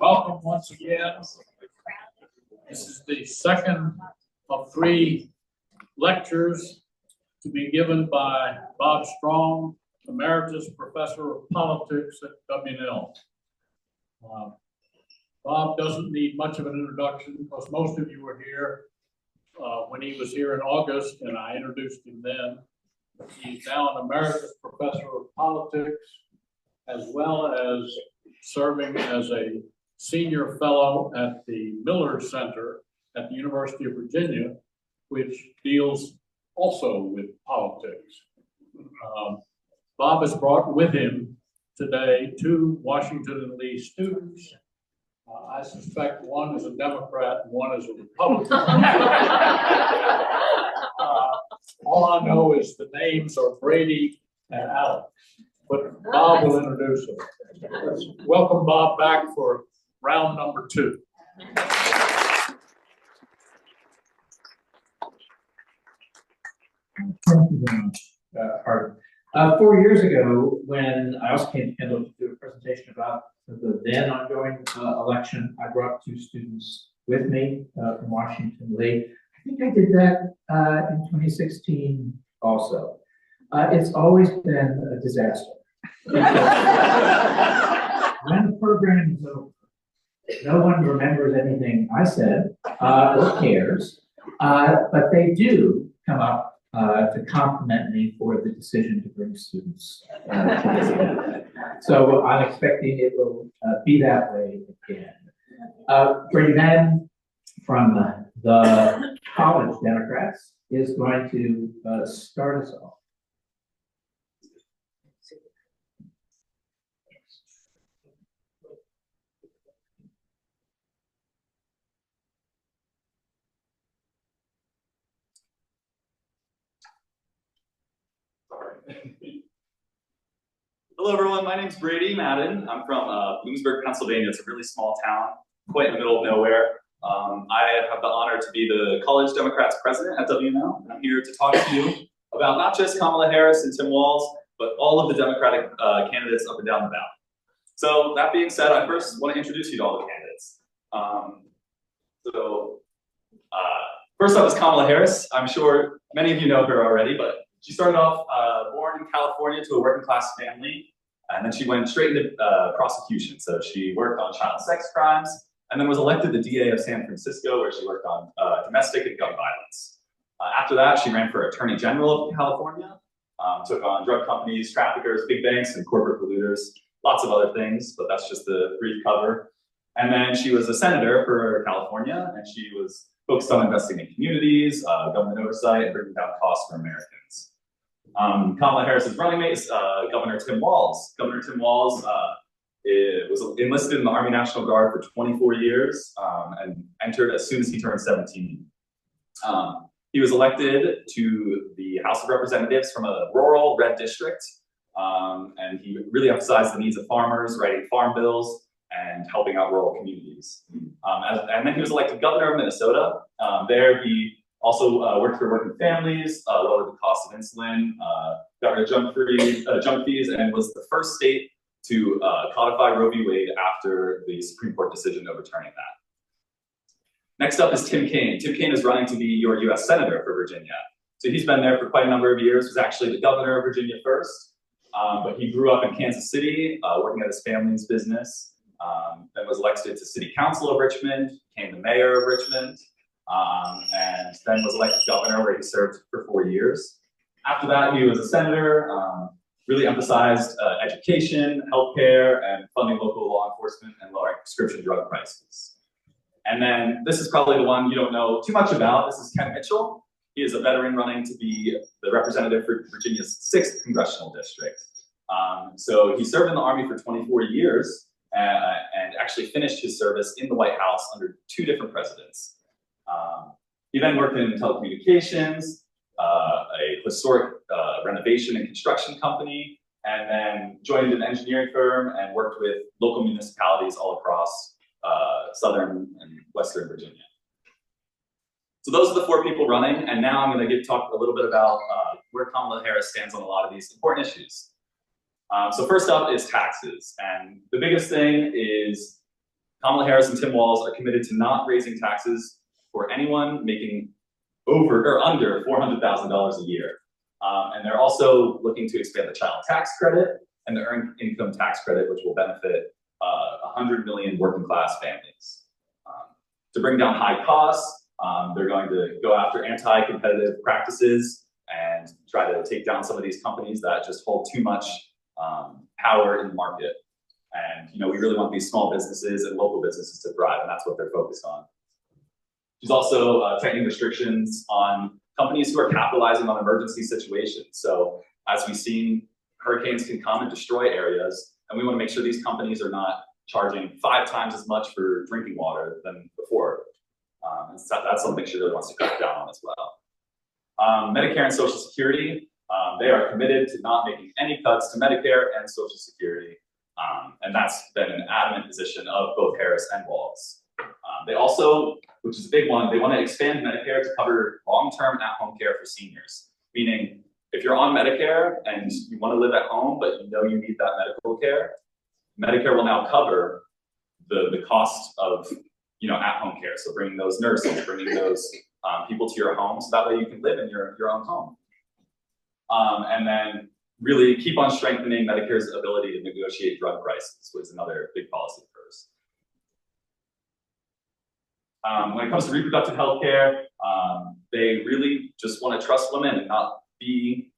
Welcome once again. This is the second of 3 lectures to be given by Bob Strong, Emeritus Professor of Politics at WNL. Bob doesn't need much of an introduction because most of you were here when he was here in August, and I introduced him then. He's now an Emeritus Professor of Politics, as well as serving as a senior fellow at the Miller Center at the University of Virginia, which deals also with politics. Bob has brought with him today 2 Washington and Lee students. I suspect one is a Democrat and one is a Republican. All I know is the names are Brady and Alex, but Bob will introduce them. Let's welcome Bob back for round number 2. Thank you very much, Hart. 4 years ago, when I also came to Kendal to do a presentation about the then ongoing election, I brought 2 students with me from Washington Lee. I think I did that in 2016 also. It's always been a disaster. When the program is over, no one remembers anything I said or cares, but they do come up to compliment me for the decision to bring students to this event. So I'm expecting it will be that way again. Brady Madden from the College Democrats is going to start us off. Hello everyone, my name's Brady Madden. I'm from Bloomsburg, Pennsylvania. It's a really small town, quite in the middle of nowhere. I have the honor to be the College Democrats president at WNL, and I'm here to talk to you about not just Kamala Harris and Tim Walz, but all of the Democratic candidates up and down the ballot. So that being said, I first want to introduce you to all the candidates. First up is Kamala Harris. I'm sure many of you know her already, but she started off born in California to a working class family, and then she went straight into prosecution. So she worked on child sex crimes, and then was elected the DA of San Francisco, where she worked on domestic and gun violence. After that, she ran for Attorney General of California, took on drug companies, traffickers, big banks, and corporate polluters, lots of other things, but that's just the brief cover. And then she was a senator for California, and she was focused on investing in communities, government oversight, and bringing down costs for Americans. Kamala Harris's running mate is Governor Tim Walz. Governor Tim Walz was enlisted in the Army National Guard for 24 years and entered as soon as he turned 17. He was elected to the House of Representatives from a rural red district, and he really emphasized the needs of farmers, writing farm bills, and helping out rural communities. And then he was elected governor of Minnesota. There he also worked for working families, lowered the cost of insulin, got rid of junk fees, and was the first state to codify Roe v. Wade after the Supreme Court decision overturning that. Next up is Tim Kaine. Tim Kaine is running to be your US Senator for Virginia. So he's been there for quite a number of years, was actually the governor of Virginia first, but he grew up in Kansas City, working at his family's business, then was elected to City Council of Richmond, became the mayor of Richmond, and then was elected governor, where he served for 4 years. After that, he was a senator, really emphasized education, healthcare, and funding local law enforcement and lowering prescription drug prices. And then this is probably the one you don't know too much about. This is Ken Mitchell. He is a veteran running to be the representative for Virginia's 6th congressional district. So he served in the Army for 24 years and actually finished his service in the White House under 2 different presidents. He then worked in telecommunications, a historic renovation and construction company, and then joined an engineering firm and worked with local municipalities all across southern and western Virginia. So those are the 4 people running, and now I'm going to talk a little bit about where Kamala Harris stands on a lot of these important issues. So first up is taxes, and the biggest thing is Kamala Harris and Tim Walz are committed to not raising taxes for anyone making over or under $400,000 a year. And they're also looking to expand the child tax credit and the earned income tax credit, which will benefit 100 million working class families. To bring down high costs, they're going to go after anti-competitive practices and try to take down some of these companies that just hold too much power in the market. And we really want these small businesses and local businesses to thrive, and that's what they're focused on. She's also tightening restrictions on companies who are capitalizing on emergency situations. So as we've seen, hurricanes can come and destroy areas, and we want to make sure these companies are not charging 5 times as much for drinking water than before. And so that's something she really wants to cut down on as well. Medicare and Social Security, they are committed to not making any cuts to Medicare and Social Security. And that's been an adamant position of both Harris and Walz. They also, which is a big one, they want to expand Medicare to cover long-term at-home care for seniors. Meaning, if you're on Medicare and you want to live at home, but you need that medical care, Medicare will now cover the cost of at-home care. So bringing those nurses, bringing those people to your home, so that way you can live in your own home. And then really keep on strengthening Medicare's ability to negotiate drug prices, was another big policy of hers. When it comes to reproductive health care, they really just want to trust women and not be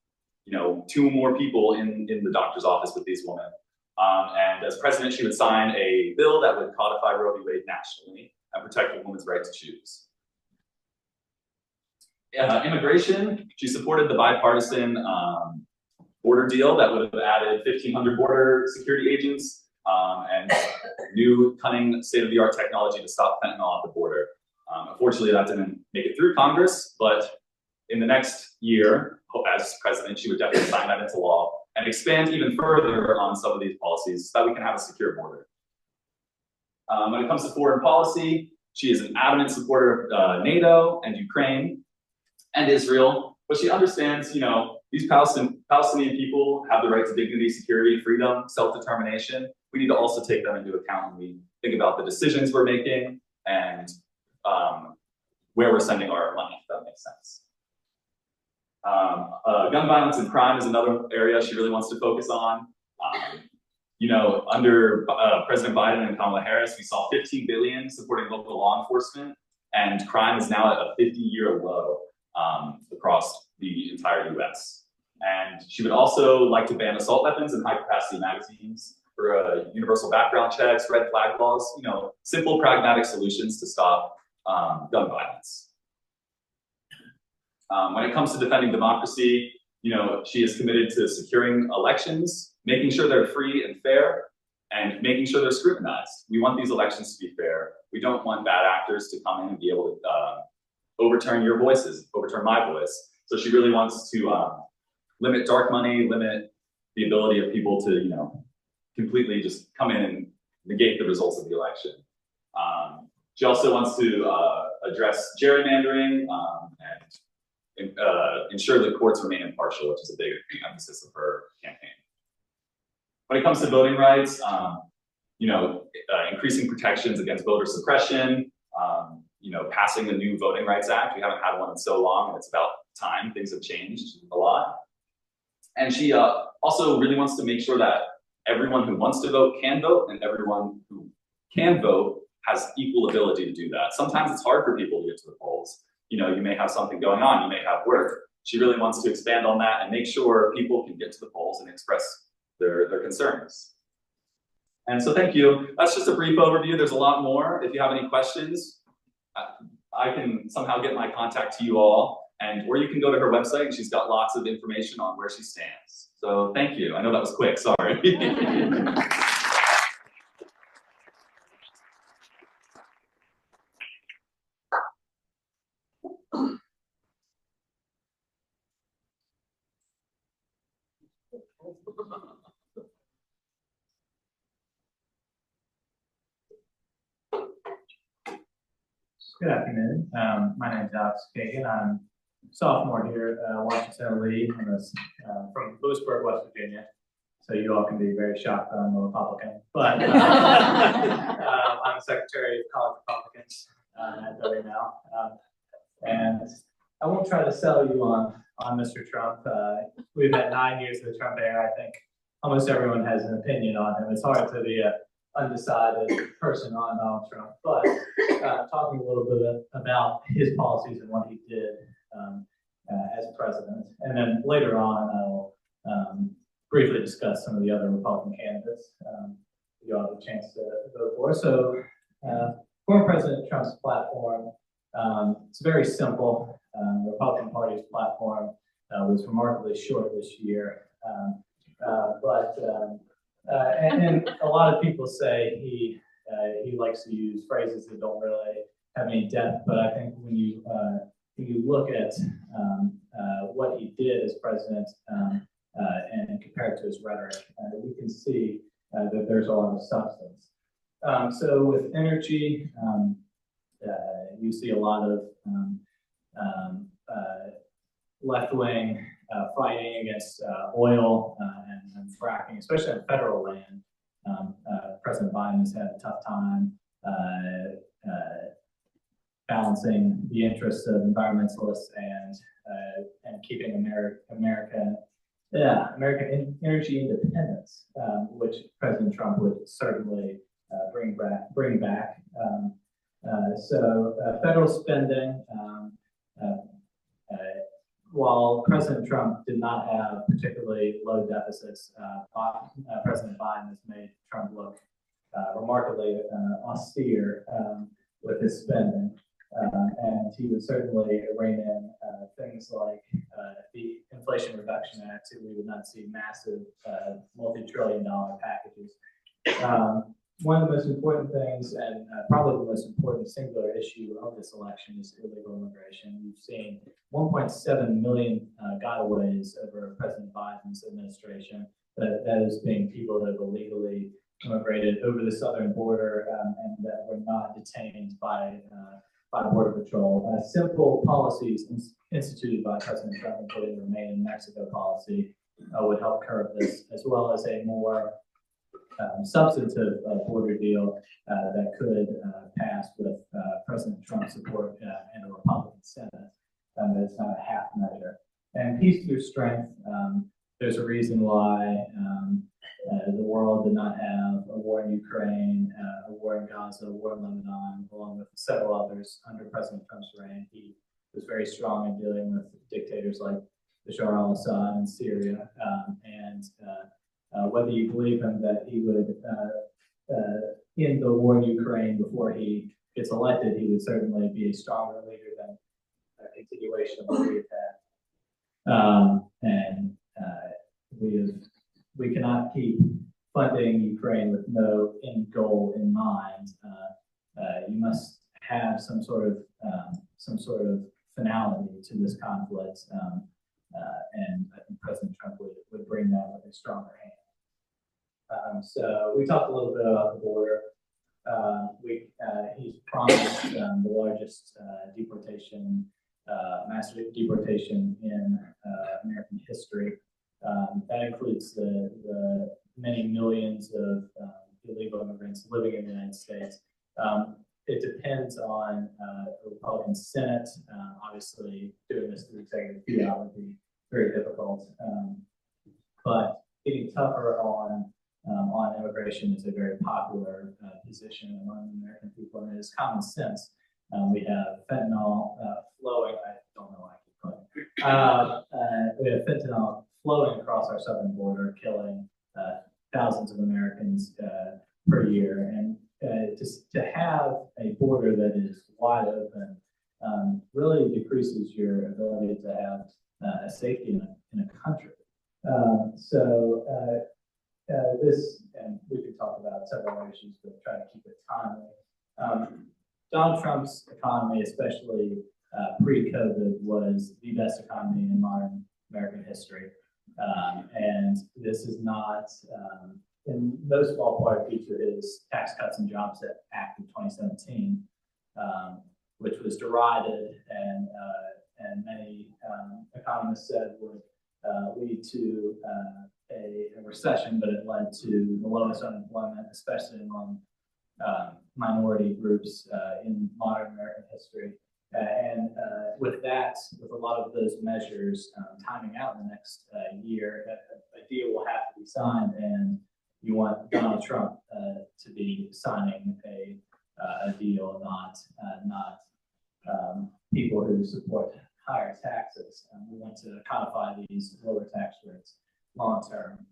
2 more people in the doctor's office with these women. And as president, she would sign a bill that would codify Roe v. Wade nationally and protect a woman's right to choose. Immigration, she supported the bipartisan border deal that would have added 1,500 border security agents and new cunning state-of-the-art technology to stop fentanyl at the border. Unfortunately, that didn't make it through Congress, but in the next year, as president, she would definitely sign that into law and expand even further on some of these policies so that we can have a secure border. When it comes to foreign policy, she is an adamant supporter of NATO and Ukraine and Israel, but she understands, these Palestinian people have the right to dignity, security, freedom, self-determination. We need to also take them into account when we think about the decisions we're making and where we're sending our money, if that makes sense. Gun violence and crime is another area she really wants to focus on. Under President Biden and Kamala Harris, we saw $15 billion supporting local law enforcement, and crime is now at a 50-year low across the entire U.S. And she would also like to ban assault weapons and high-capacity magazines for universal background checks, red flag laws, simple pragmatic solutions to stop gun violence. When it comes to defending democracy, she is committed to securing elections, making sure they're free and fair, and making sure they're scrutinized. We want these elections to be fair. We don't want bad actors to come in and be able to overturn your voices, overturn my voice. So she really wants to limit dark money, limit the ability of people to, completely just come in and negate the results of the election. She also wants to address gerrymandering and ensure that courts remain impartial, which is a big emphasis of her campaign. When it comes to voting rights, increasing protections against voter suppression, passing the new Voting Rights Act. We haven't had one in so long, and it's about time. Things have changed a lot. And she also really wants to make sure that everyone who wants to vote can vote, and everyone who can vote has equal ability to do that. Sometimes it's hard for people to get to the polls. You may have something going on, you may have work. She really wants to expand on that and make sure people can get to the polls and express their concerns. And so thank you. That's just a brief overview. There's a lot more. If you have any questions, I can somehow get my contact to you all, or you can go to her website and she's got lots of information on where she stands. So thank you. I know that was quick, sorry. Good afternoon. My name is Alex Kagan. I'm a sophomore here at Washington Lee. I'm from Lewisburg, West Virginia. So you all can be very shocked that I'm a Republican. But I'm Secretary of College Republicans at W now. And I won't try to sell you on Mr. Trump. We've had 9 years of the Trump era. I think almost everyone has an opinion on him. It's hard to be an undecided person on Donald Trump, but talking a little bit about his policies and what he did as president. And then later on, I'll briefly discuss some of the other Republican candidates you all have a chance to vote for. So former President Trump's platform, it's very simple. The Republican Party's platform was remarkably short this year. And a lot of people say he likes to use phrases that don't really have any depth, but I think when you look at what he did as president and compare it to his rhetoric, we can see that there's a lot of substance. So with energy, you see a lot of left-wing fighting against oil and fracking, especially on federal land. President Biden has had a tough time balancing the interests of environmentalists and keeping American energy independence, which President Trump would certainly bring back. So federal spending. While President Trump did not have particularly low deficits, President Biden has made Trump look remarkably austere with his spending. And he would certainly rein in things like the Inflation Reduction Act, so we would not see massive multi-trillion-dollar packages. One of the most important things, and probably the most important singular issue of this election, is illegal immigration. We've seen 1.7 million gotaways over President Biden's administration. That is being people that have illegally immigrated over the southern border and that were not detained by Border Patrol. Simple policies instituted by President Trump, including the Remain in Mexico policy, would help curb this, as well as a more substantive border deal that could pass with President Trump's support in a Republican Senate. It's not a half measure. And peace through strength. There's a reason why the world did not have a war in Ukraine, a war in Gaza, a war in Lebanon, along with several others under President Trump's reign. He was very strong in dealing with dictators like Bashar al-Assad in Syria, whether you believe him that he would end the war in Ukraine before he gets elected, he would certainly be a stronger leader than a continuation of what we've had. We cannot keep funding Ukraine with no end goal in mind. You must have some sort of finality to this conflict, and I think President Trump would bring that with a stronger hand. So we talked a little bit about the border. He's promised the largest mass deportation in American history. That includes the many millions of illegal immigrants living in the United States. It depends on the Republican Senate. Obviously, doing this through executive fiat would be very difficult. But getting tougher on immigration is a very popular position among the American people, and it is common sense. We have fentanyl flowing. I don't know why I keep going. We have fentanyl flowing across our southern border, killing thousands of Americans per year. And to have a border that is wide open really decreases your ability to have a safety in a country. This, and we could talk about several other issues, but try to keep it timely. Donald Trump's economy, especially pre-COVID, was the best economy in modern American history. And this is not, in no small part, due to his Tax Cuts and Jobs Act of 2017, which was derided and many economists said would lead to a recession, but it led to the lowest unemployment, especially among minority groups in modern American history. And with that, with a lot of those measures timing out in the next year, a deal will have to be signed, and you want Donald Trump to be signing a deal, not people who support higher taxes. We want to codify these lower tax rates long term.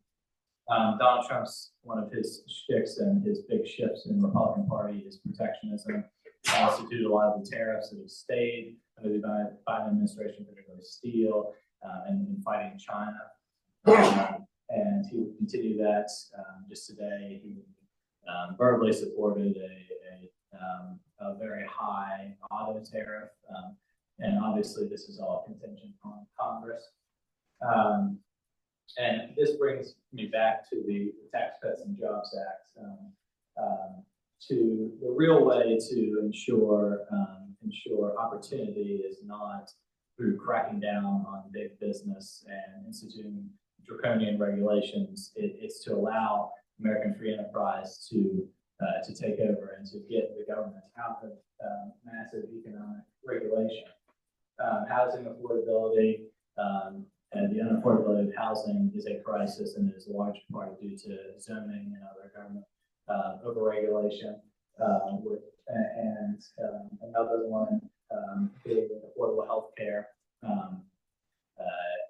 Donald Trump's, one of his shticks and his big shifts in the Republican Party is protectionism. Instituted a lot of the tariffs that have stayed under the Biden administration, particularly steel, and in fighting China. And he will continue that. Just today, he verbally supported a very high auto tariff. And obviously, this is all contingent on Congress. And this brings me back to the Tax Cuts and Jobs Act, to the real way to ensure opportunity is not through cracking down on big business and instituting draconian regulations. It's to allow American free enterprise to take over and to get the government out of massive economic regulation. Housing affordability. And the unaffordability of housing is a crisis and is a large part due to zoning and other government overregulation. And another one being affordable health care.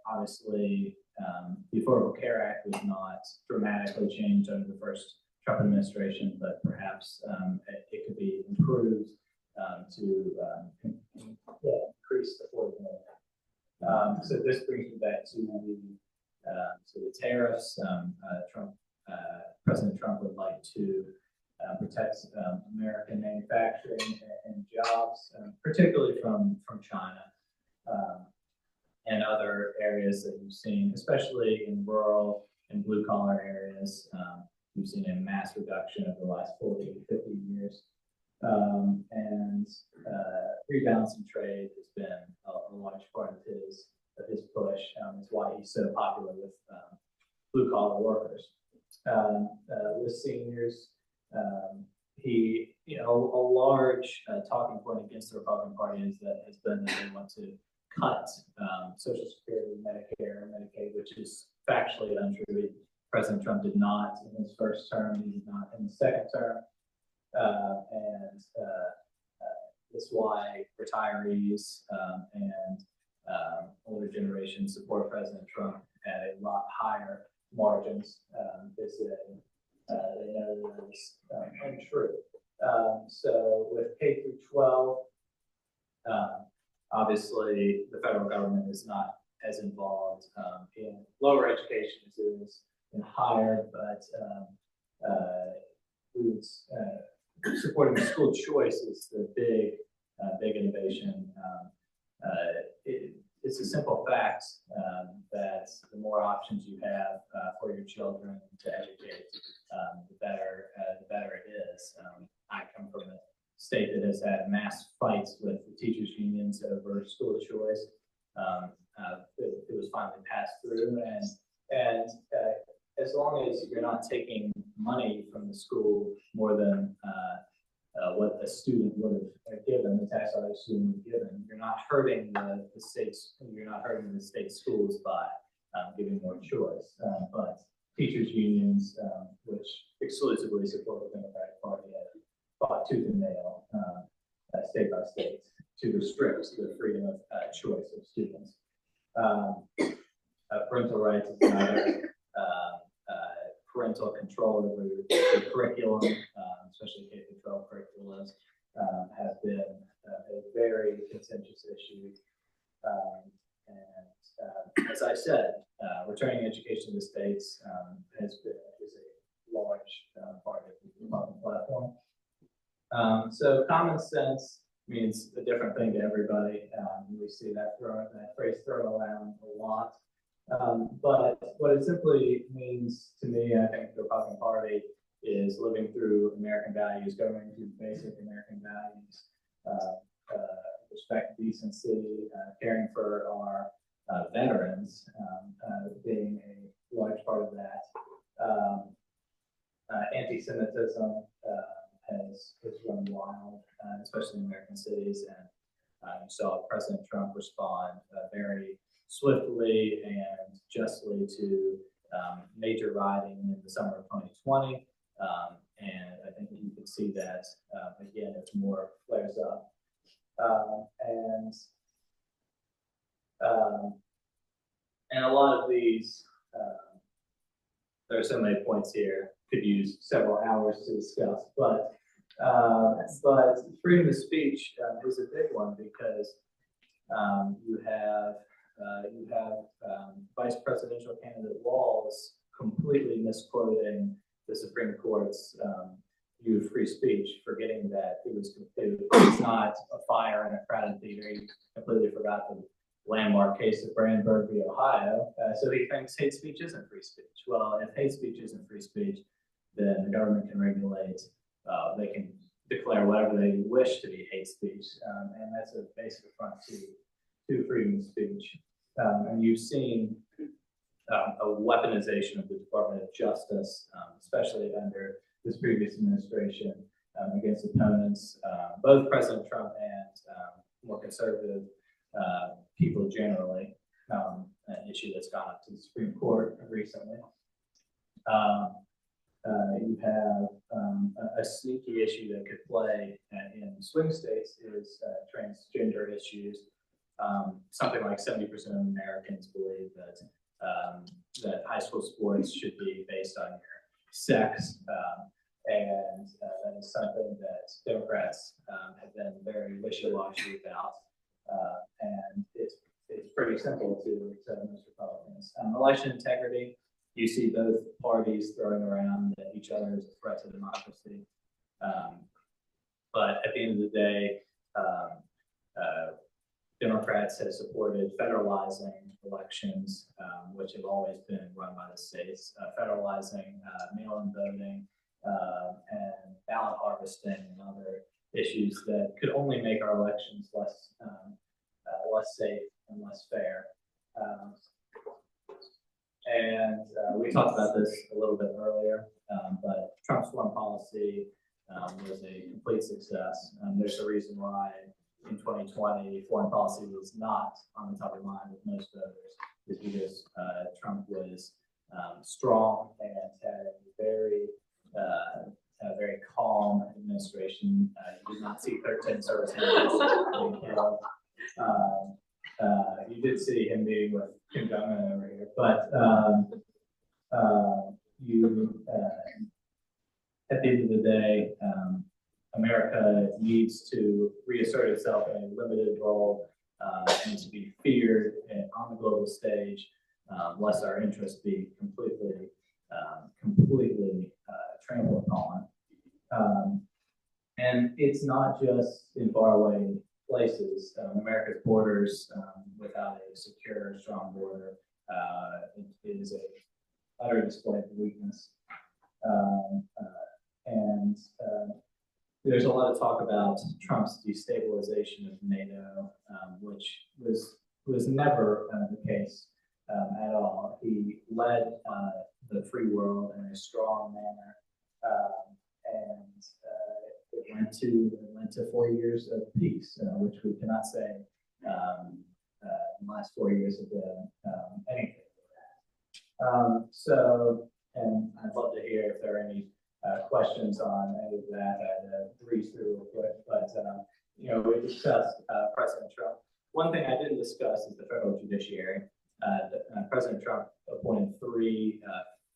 Obviously, the Affordable Care Act was not dramatically changed under the first Trump administration, but perhaps it could be improved to increase affordability. So this brings me back to the tariffs. President Trump would like to protect American manufacturing and jobs, particularly from China and other areas that we've seen, especially in rural and blue collar areas. We've seen a mass reduction over the last 40 to 50 years. And rebalancing trade has been a large part of his push. It's why he's so popular with blue collar workers. With seniors, a large talking point against the Republican Party has been that they want to cut Social Security, Medicare, and Medicaid, which is factually untrue. President Trump did not in his first term. He did not in the second term. And that's why retirees and older generations support President Trump at a lot higher margins. They know that is untrue. So with K through 12, obviously the federal government is not as involved in lower education as it is in higher, but supporting school choice is the big innovation. It's a simple fact that the more options you have for your children to educate, the better it is. I come from a state that has had mass fights with the teachers' unions over school choice. It was finally passed through, and as long as you're not taking money from the school more than what a student would have given, the tax dollars student would have given, you're not hurting the states. You're not hurting the state schools by giving more choice. But teachers' unions, which exclusively support the Democratic Party, have fought tooth and nail, state by state, to restrict the freedom of choice of students. Parental rights is another. Parental control over the curriculum, especially K-12 curriculums, has been a very contentious issue. And as I said, returning education to the states is a large part of the Republican platform. So common sense means a different thing to everybody. We see that phrase thrown around a lot. But what it simply means to me, I think the Republican Party is living through American values, going through basic American values, respect, decency, caring for our veterans, being a large part of that. Anti-Semitism has run wild, especially in American cities. And you saw President Trump respond very swiftly and justly to major rioting in the summer of 2020. And I think that you can see that again as more flares up. And a lot of these, there are so many points here, could use several hours to discuss, but freedom of speech is a big one because you have Vice Presidential candidate Walz completely misquoting the Supreme Court's view of free speech, forgetting that it was not a fire in a crowded theater. He completely forgot the landmark case of Brandenburg v. Ohio. So he thinks hate speech isn't free speech. Well, if hate speech isn't free speech, then the government can regulate, they can declare whatever they wish to be hate speech. And that's a basic affront to freedom of speech. And you've seen a weaponization of the Department of Justice, especially under this previous administration, against opponents, both President Trump and more conservative people generally, an issue that's gone up to the Supreme Court recently. You have a sneaky issue that could play in swing states is transgender issues. Something like 70% of Americans believe that high school sports should be based on your sex, and that is something that Democrats have been very wishy-washy about, and it's pretty simple to most Republicans. Election integrity, you see both parties throwing around that each other is a threat to democracy, but at the end of the day, Democrats have supported federalizing elections, which have always been run by the states, federalizing mail-in voting and ballot harvesting and other issues that could only make our elections less safe and less fair. We talked about this a little bit earlier, but Trump's foreign policy was a complete success. There's a reason why in 2020 foreign policy was not on the top of mind with most voters, is because Trump was strong and had a very calm administration. You did not see 13 service members being killed. You did see him meeting with Kim Jong-un over here, but at the end of the day, America needs to reassert itself in a limited role and to be feared on the global stage, lest our interests be completely trampled upon. And it's not just in faraway places. America's borders, without a secure, strong border, is a utter display of weakness. There's a lot of talk about Trump's destabilization of NATO, which was never the case at all. He led the free world in a strong manner, and it led to 4 years of peace, which we cannot say in the last 4 years have been anything. And I'd love to hear if there are any questions on any of that. I had to breeze through real quick, but we discussed President Trump. One thing I didn't discuss is the federal judiciary. President Trump appointed 3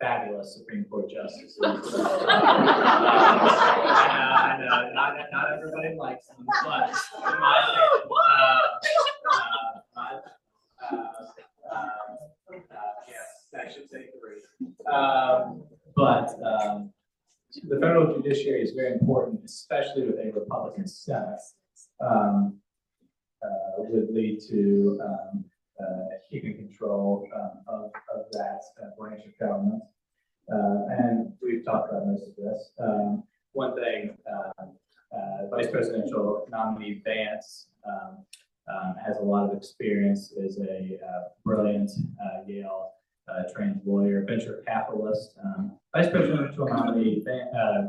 fabulous Supreme Court justices. I know, not everybody likes them, but in my opinion, yes, I should say 3. But the federal judiciary is very important, especially with a Republican Senate. Would lead to keeping control of that branch of government. And we've talked about most of this. One thing, Vice Presidential nominee Vance has a lot of experience, is a brilliant Yale trained lawyer, venture capitalist. Vice President Tuamali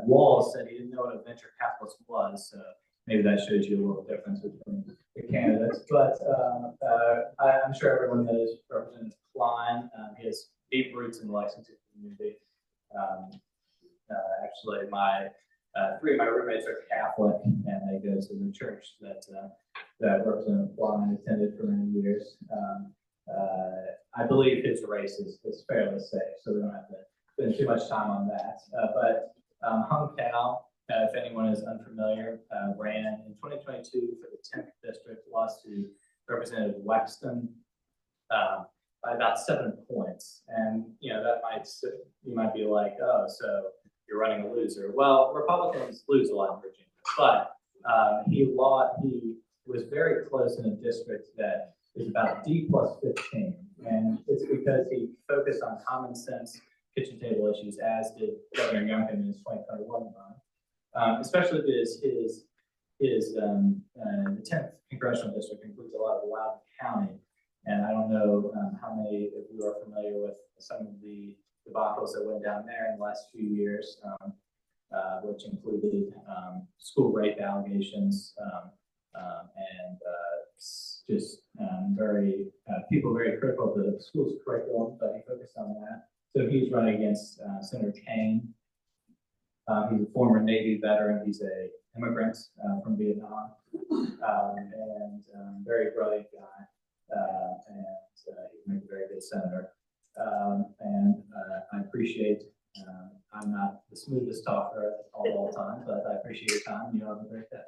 Wall said he didn't know what a venture capitalist was, so maybe that shows you a little difference between the candidates. But I'm sure everyone knows Representative Klein. He has deep roots in the Lexington community. Actually, three of my roommates are Catholic, and they go to the church that Representative Klein attended for many years. I believe his race is fairly safe, so we don't have to spend too much time on that. But Hung Cal, if anyone is unfamiliar, ran in 2022 for the 10th district, lost to Representative Wexton by about 7 points. And you might be like, oh, so you're running a loser. Well, Republicans lose a lot in Virginia, but he was very close in a district that is about D plus 15. And it's because he focused on common sense kitchen table issues, as did Governor Youngkin in his 2021 run. Especially because the 10th congressional district includes a lot of Loudoun County. And I don't know how many of you are familiar with some of the debacles that went down there in the last few years, which included school rape allegations and just people very critical of the school's curriculum, but he focused on that. So he's running against Senator Kane. He's a former Navy veteran. He's an immigrant from Vietnam, and very brilliant guy, and he makes a very good senator. And I appreciate, I'm not the smoothest talker all the time, but I appreciate your time. You have a great day.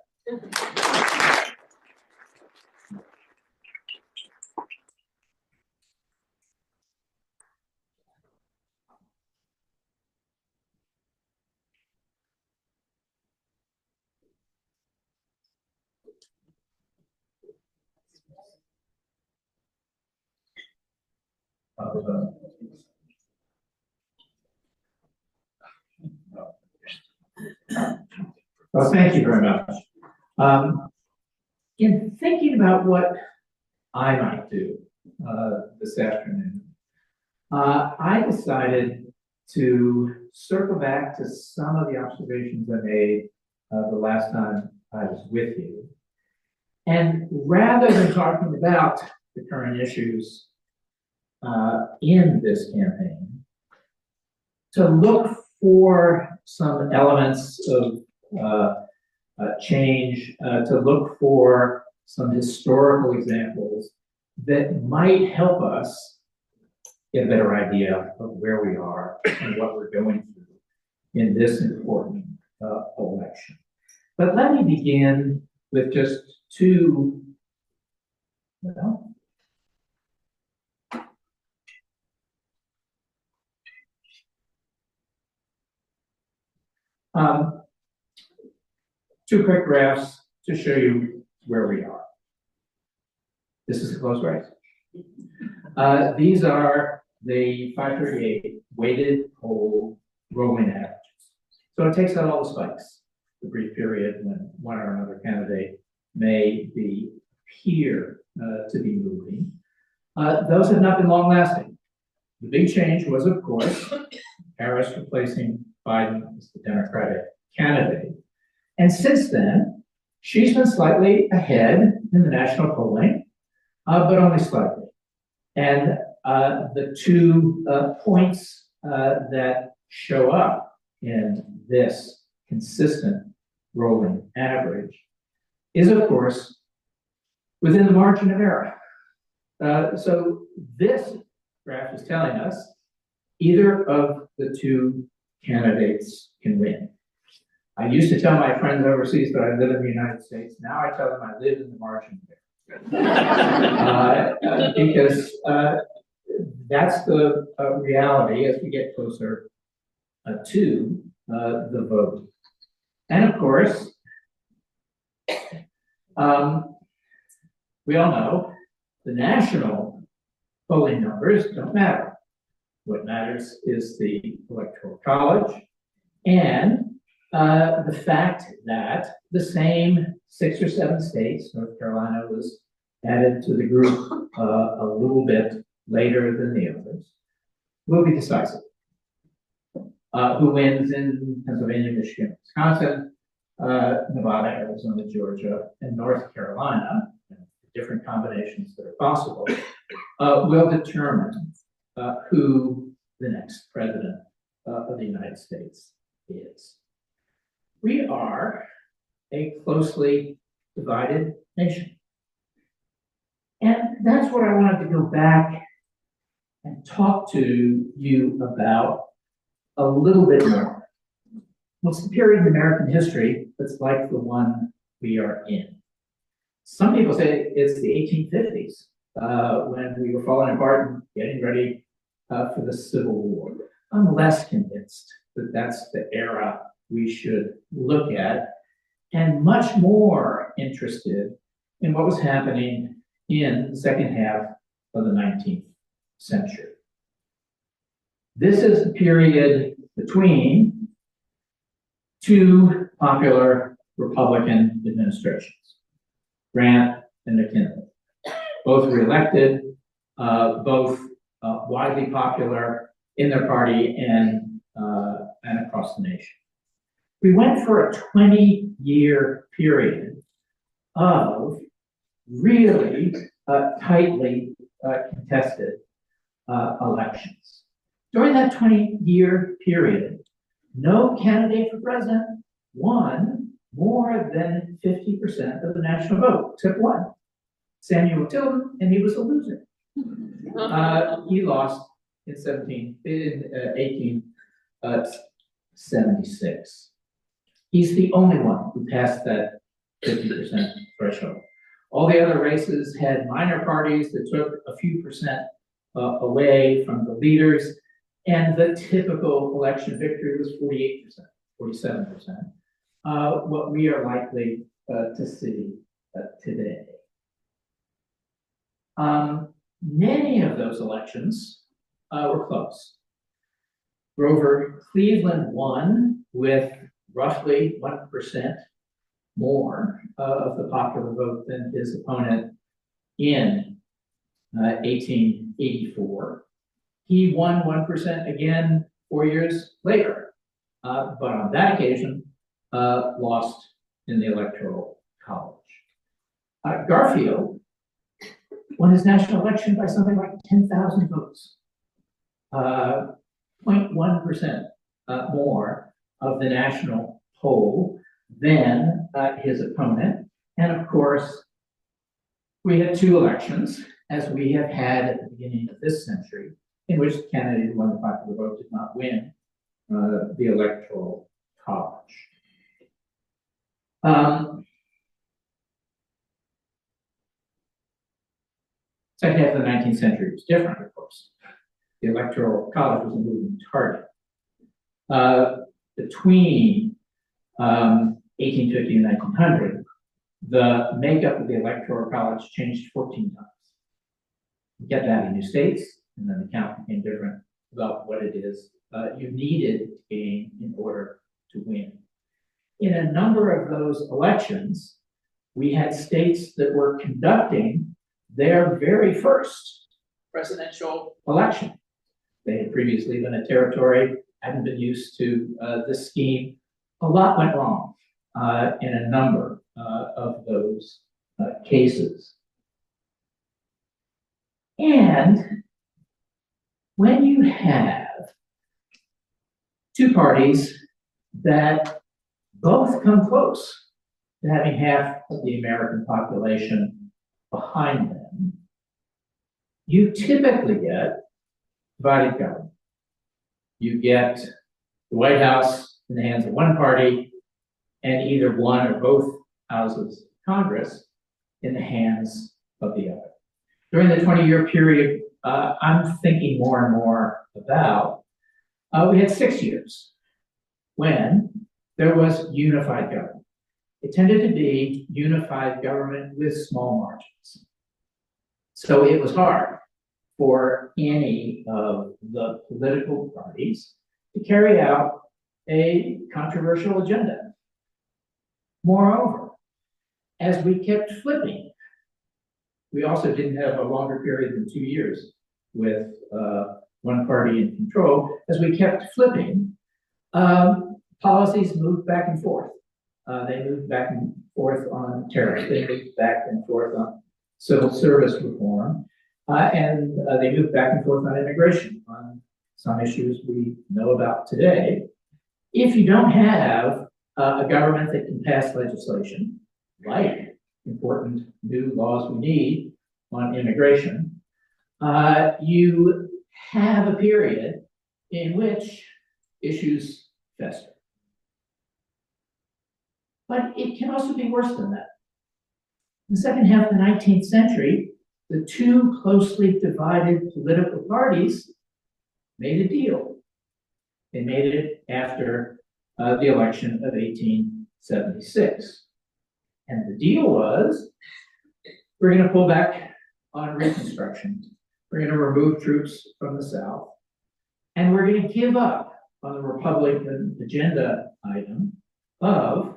Well, thank you very much. In thinking about what I might do this afternoon, I decided to circle back to some of the observations I made the last time I was with you. And rather than talking about the current issues in this campaign, to look for some elements of change, to look for some historical examples that might help us get a better idea of where we are and what we're going through in this important election. But let me begin with just two, two quick graphs to show you where we are. This is a close race. These are the 538 weighted poll rolling averages. So it takes out all the spikes, the brief period when one or another candidate may appear to be moving. Those have not been long lasting. The big change was, of course, Harris replacing Biden as the Democratic candidate. And since then, she's been slightly ahead in the national polling, but only slightly. And the 2 points that show up in this consistent rolling average is, of course, within the margin of error. So this graph is telling us either of the 2 candidates can win. I used to tell my friends overseas that I live in the United States. Now I tell them I live in the margin of error. Because that's the reality as we get closer to the vote. And of course, we all know the national polling numbers don't matter. What matters is the Electoral College and the fact that the same 6 or 7 states, North Carolina was added to the group a little bit later than the others, will be decisive. who wins in Pennsylvania, Michigan, Wisconsin, Nevada, Arizona, Georgia, and North Carolina, different combinations that are possible, will determine who the next president of the United States is. We are a closely divided nation. And that's what I wanted to go back and talk to you about a little bit more. What's the period in American history that's like the one we are in? Some people say it's the 1850s, when we were falling apart and getting ready for the Civil War. I'm less convinced that that's the era we should look at, and much more interested in what was happening in the second half of the 19th century. This is the period between two popular Republican administrations, Grant and McKinley, both reelected, both widely popular in their party and across the nation. We went for a 20-year period of really tightly contested elections. During that 20-year period, no candidate for president won more than 50% of the national vote, except one, Samuel Tilden, and he was a loser. He lost in 1876. He's the only one who passed that 50% threshold. All the other races had minor parties that took a few percent away from the leaders, and the typical election victory was 48%, 47%, what we are likely to see today. Many of those elections were close. Grover Cleveland won with roughly 1% more of the popular vote than his opponent in 1884. He won 1% again 4 years later, but on that occasion, lost in the Electoral College. Garfield won his national election by something like 10,000 votes, 0.1% more of the national poll than his opponent. And of course, we had two elections, as we have had at the beginning of this century, in which the candidate who won the popular vote did not win the Electoral College. Second half of the 19th century was different, of course. The Electoral College was a moving target. Between 1850 and 1900, the makeup of the Electoral College changed 14 times. You kept adding new states, and then the count became different about what it is you needed to gain in order to win. In a number of those elections, we had states that were conducting their very first presidential election. They had previously been a territory, hadn't been used to this scheme. A lot went wrong in a number of those cases. And when you have two parties that both come close to having half of the American population behind them, you typically get divided government. You get the White House in the hands of one party and either one or both houses of Congress in the hands of the other. During the 20-year period I'm thinking more and more about, we had 6 years when there was unified government. It tended to be unified government with small margins. So it was hard for any of the political parties to carry out a controversial agenda. Moreover, as we kept flipping, we also didn't have a longer period than 2 years with one party in control. As we kept flipping, Policies moved back and forth. They moved back and forth on tariffs. They moved back and forth on civil service reform. And they moved back and forth on immigration, on some issues we know about today. If you don't have a government that can pass legislation, like important new laws we need on immigration, you have a period in which issues fester. But it can also be worse than that. In the second half of the 19th century, the two closely divided political parties made a deal. They made it after the election of 1876. And the deal was, we're going to pull back on Reconstruction. We're going to remove troops from the South. And we're going to give up on the Republican agenda item of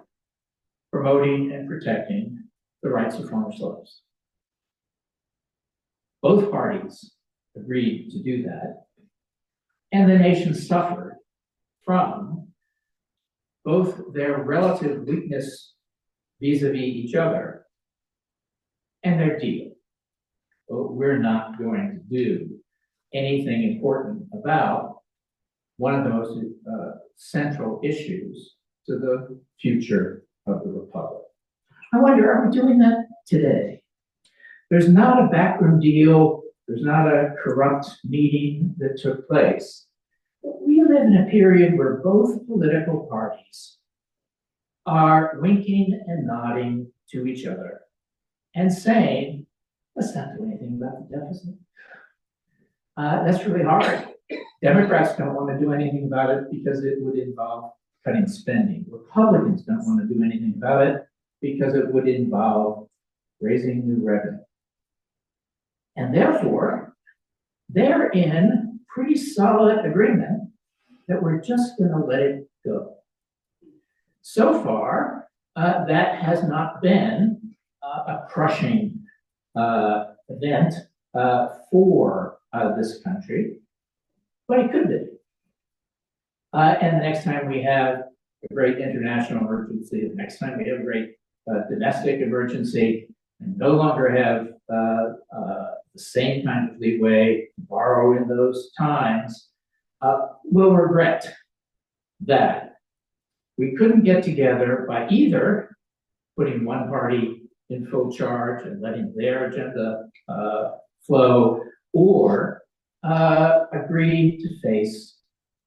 promoting and protecting the rights of former slaves. Both parties agreed to do that. And the nation suffered from both their relative weakness vis-a-vis each other and their deal. But we're not going to do anything important about one of the most central issues to the future of the Republic. I wonder, are we doing that today? There's not a backroom deal, there's not a corrupt meeting that took place. But we live in a period where both political parties are winking and nodding to each other and saying, let's not do anything about the deficit. That's really hard. Democrats don't want to do anything about it because it would involve cutting spending. Republicans don't want to do anything about it because it would involve raising new revenue. And therefore, they're in pretty solid agreement that we're just going to let it go. So far, that has not been a crushing event for this country, but it could be. And the next time we have a great international emergency, the next time we have a great domestic emergency, and no longer have the same kind of leeway to borrow in those times, we'll regret that we couldn't get together by either putting one party in full charge and letting their agenda flow, or agree to face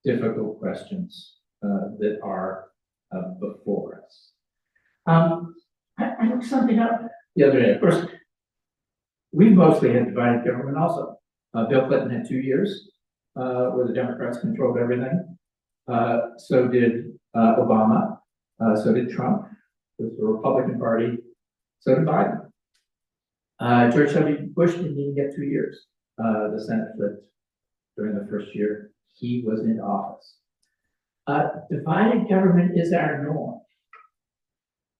difficult questions that are before us. I looked something up the other day. Of course, we mostly had divided government also. Bill Clinton had 2 years where the Democrats controlled everything. So did Obama. So did Trump with the Republican Party. So did Biden. George W. Bush didn't even get 2 years. The Senate flipped during the first year he was in office. Divided government is our norm.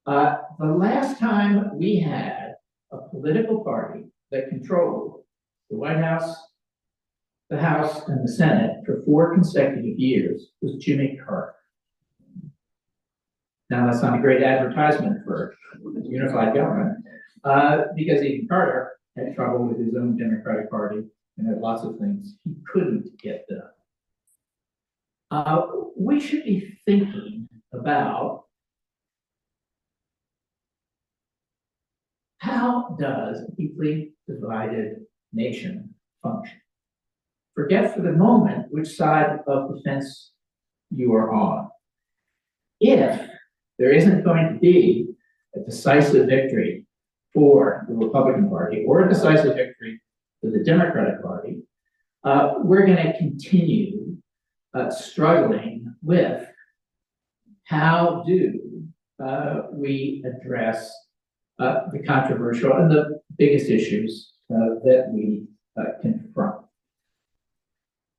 The last time we had a political party that controlled the White House, the House, and the Senate for 4 consecutive years was Jimmy Carter. Now, that's not a great advertisement for unified government, because even Carter had trouble with his own Democratic Party and had lots of things he couldn't get done. We should be thinking about how does a deeply divided nation function? Forget for the moment which side of the fence you are on. If there isn't going to be a decisive victory for the Republican Party or a decisive victory for the Democratic Party, we're going to continue struggling with how do we address the controversial and the biggest issues that we confront.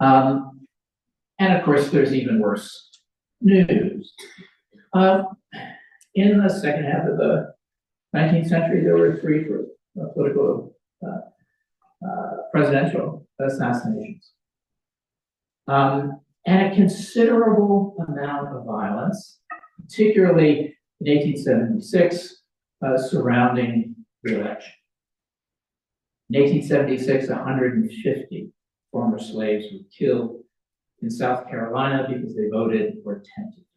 And of course, there's even worse news. In the second half of the 19th century, there were 3 political presidential assassinations. and a considerable amount of violence, particularly in 1876, surrounding the election. In 1876, 150 former slaves were killed in South Carolina because they voted or attempted to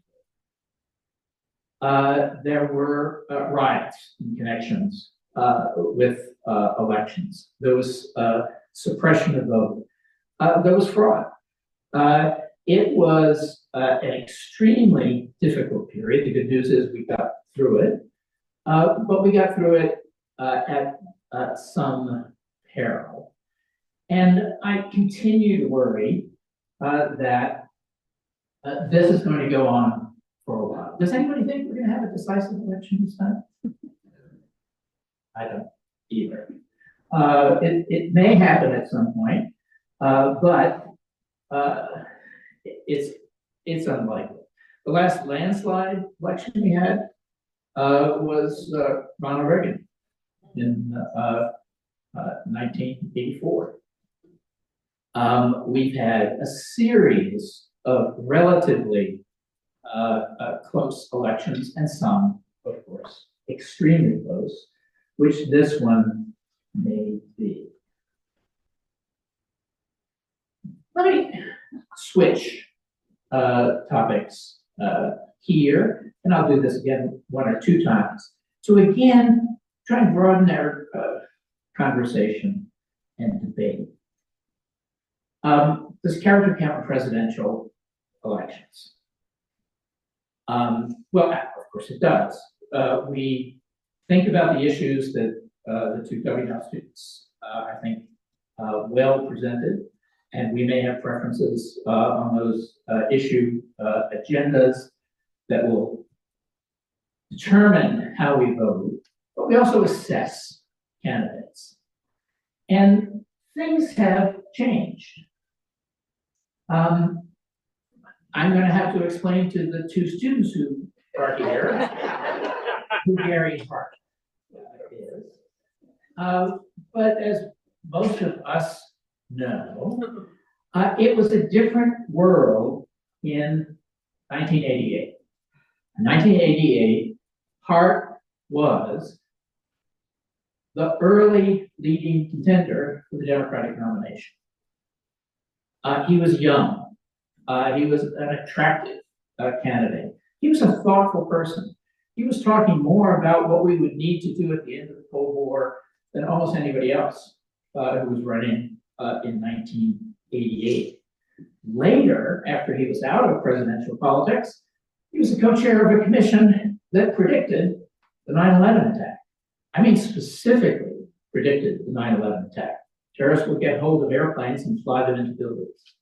vote. There were riots in connections with elections. There was suppression of vote. There was fraud. It was an extremely difficult period. The good news is we got through it, but we got through it at some peril. And I continue to worry that this is going to go on for a while. Does anybody think we're going to have a decisive election this time? I don't either. It may happen at some point, but it's unlikely. The last landslide election we had was Ronald Reagan in 1984. We've had a series of relatively close elections, and some, of course, extremely close, which this one may be. Let me switch topics here, and I'll do this again one or two times, to again try and broaden our conversation and debate. Does character count in presidential elections? Well, of course it does. We think about the issues that the two W.H. students, I think, well presented, and we may have preferences on those issue agendas that will determine how we vote, but we also assess candidates. And things have changed. I'm going to have to explain to the two students who are here who Gary Hart is. But as most of us know, it was a different world in 1988. In 1988, Hart was the early leading contender for the Democratic nomination. He was young. He was an attractive candidate. He was a thoughtful person. He was talking more about what we would need to do at the end of the Cold War than almost anybody else who was running in 1988. Later, after he was out of presidential politics, he was the co-chair of a commission that predicted the 9/11 attack. I mean, specifically predicted the 9/11 attack. Terrorists would get hold of airplanes and fly them into buildings.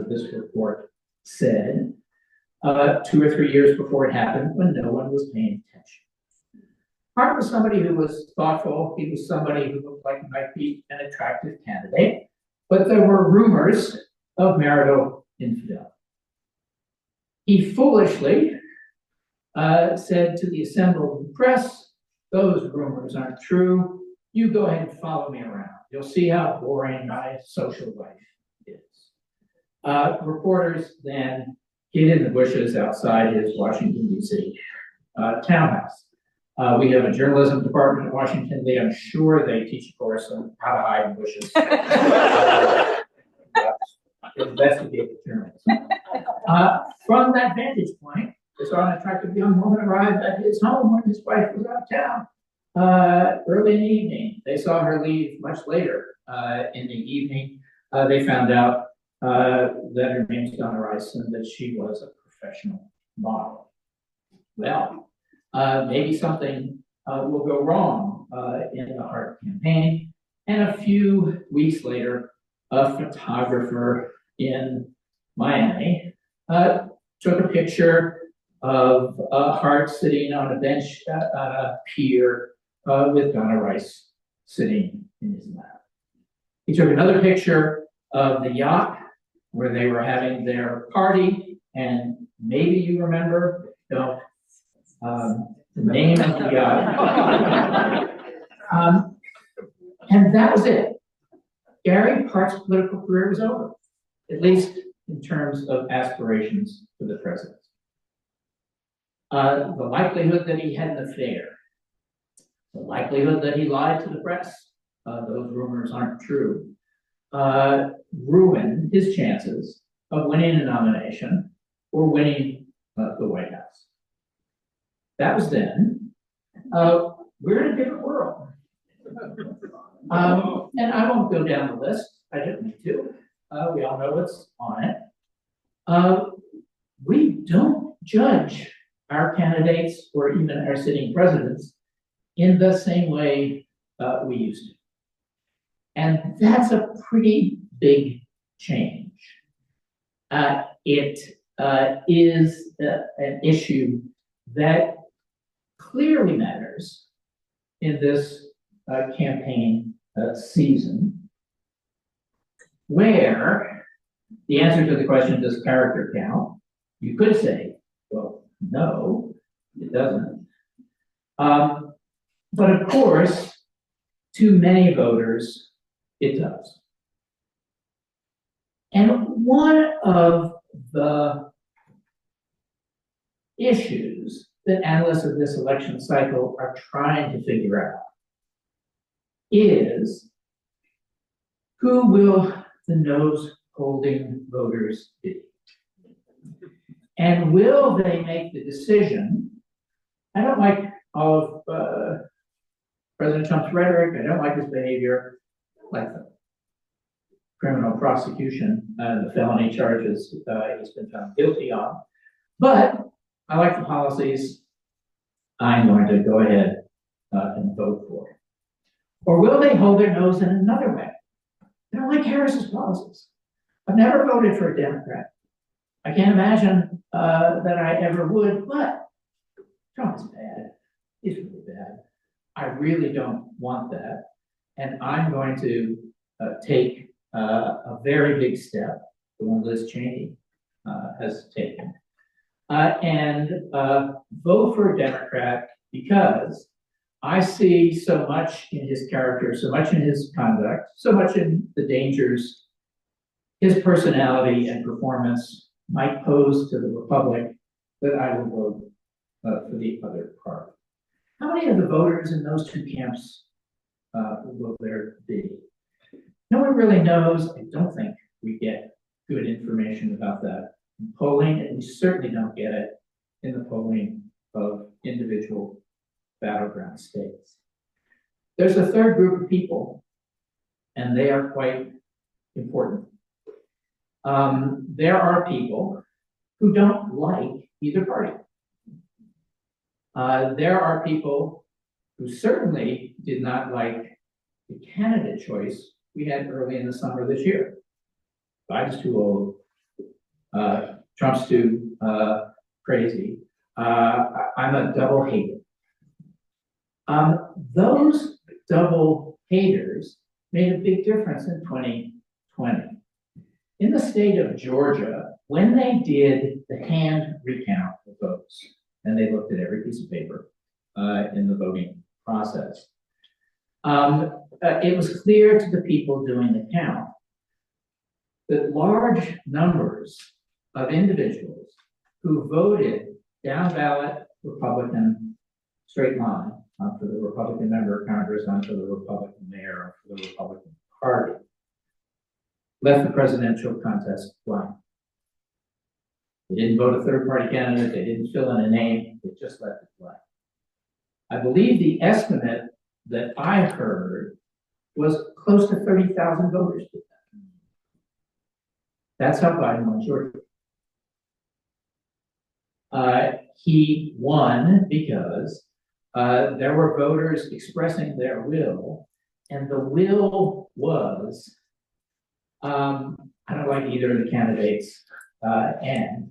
This report said 2 or 3 years before it happened, when no one was paying attention. Hart was somebody who was thoughtful. He was somebody who looked like he might be an attractive candidate, but there were rumors of marital infidelity. He foolishly said to the assembled press, "Those rumors aren't true. You go ahead and follow me around. You'll see how boring my social life is." Reporters then hid in the bushes outside his Washington, D.C. Townhouse. We have a journalism department in Washington. I'm sure they teach a course on how to hide in bushes. Investigate the journalism. From that vantage point, they saw an attractive young woman arrive at his home when his wife was out of town. Early in the evening, they saw her leave much later in the evening. They found out that her name was Donna Rice and that she was a professional model. Well, maybe something will go wrong in the Hart campaign. And a few weeks later, a photographer in Miami took a picture of Hart sitting on a bench at a pier with Donna Rice sitting in his lap. He took another picture of the yacht where they were having their party, and maybe you remember, don't, the name of the yacht. And that was it. Gary Hart's political career was over, at least in terms of aspirations for the president. The likelihood that he had an affair, the likelihood that he lied to the press, those rumors aren't true, ruined his chances of winning a nomination or winning the White House. That was then. We're in a different world. And I won't go down the list. I don't need to. We all know what's on it. We don't judge our candidates or even our sitting presidents in the same way we used to. And that's a pretty big change. It is an issue that clearly matters in this campaign season, where the answer to the question, does character count? You could say, well, no, it doesn't. But of course, to many voters, it does. And one of the issues that analysts of this election cycle are trying to figure out is, who will the nose-holding voters be? And will they make the decision? I don't like all of President Trump's rhetoric. I don't like his behavior, like the criminal prosecution, the felony charges he's been found guilty on. But I like the policies I'm going to go ahead and vote for. Or will they hold their nose in another way? I don't like Harris's policies. I've never voted for a Democrat. I can't imagine that I ever would, but Trump is bad. He's really bad. I really don't want that. And I'm going to take a very big step, the one Liz Cheney has taken, and vote for a Democrat, because I see so much in his character, so much in his conduct, so much in the dangers his personality and performance might pose to the Republic, that I will vote for the other party. How many of the voters in those two camps will there be? No one really knows. I don't think we get good information about that in polling, and we certainly don't get it in the polling of individual battleground states. There's a third group of people, and they are quite important. There are people who don't like either party. There are people who certainly did not like the candidate choice we had early in the summer this year. Biden's too old. Trump's too crazy. I'm a double hater. Those double haters made a big difference in 2020. In the state of Georgia, when they did the hand recount of votes, and they looked at every piece of paper in the voting process, it was clear to the people doing the count that large numbers of individuals who voted down ballot Republican straight line, not for the Republican member of Congress, not for the Republican mayor, or for the Republican Party, left the presidential contest blank. They didn't vote a third party candidate, they didn't fill in a name, they just left it blank. I believe the estimate that I heard was close to 30,000 voters did that. That's how Biden won Georgia. He won because there were voters expressing their will, and the will was, I don't like either of the candidates, and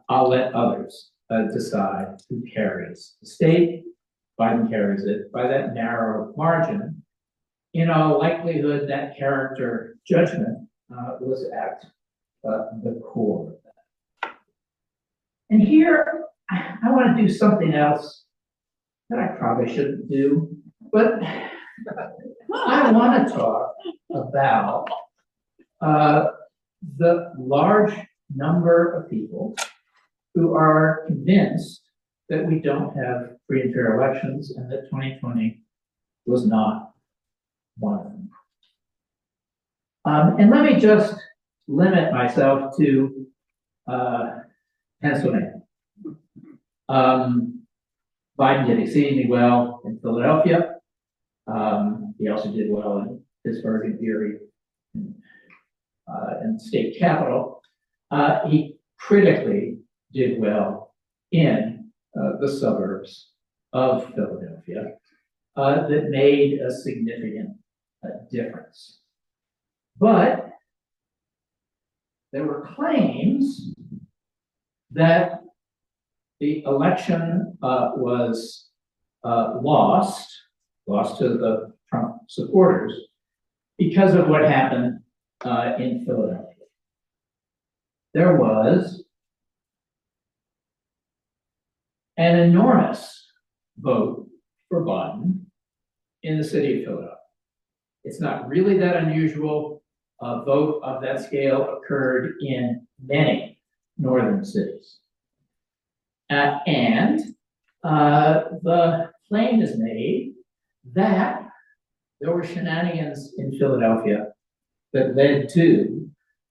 I'll let others decide who carries the state. Biden carries it by that narrow margin. In all likelihood, that character judgment was at the core of that. And here, I want to do something else that I probably shouldn't do, but I want to talk about the large number of people who are convinced that we don't have free and fair elections and that 2020 was not one of them. And let me just limit myself to Pennsylvania. Biden did exceedingly well in Philadelphia. He also did well in Pittsburgh and Erie and state capital. He critically did well in the suburbs of Philadelphia that made a significant difference. But there were claims that the election was lost to the Trump supporters because of what happened in Philadelphia. There was an enormous vote for Biden in the city of Philadelphia. It's not really that unusual. A vote of that scale occurred in many northern cities. And the claim is made that there were shenanigans in Philadelphia that led to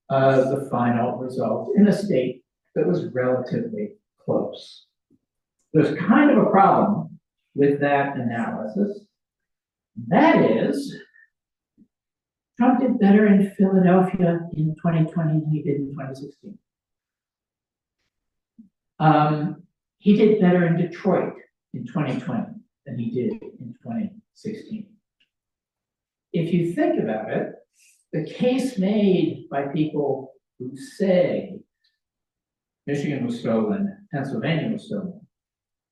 the final result in a state that was relatively close. There's kind of a problem with that analysis. That is, Trump did better in Philadelphia in 2020 than he did in 2016. He did better in Detroit in 2020 than he did in 2016. If you think about it, the case made by people who say Michigan was stolen, Pennsylvania was stolen,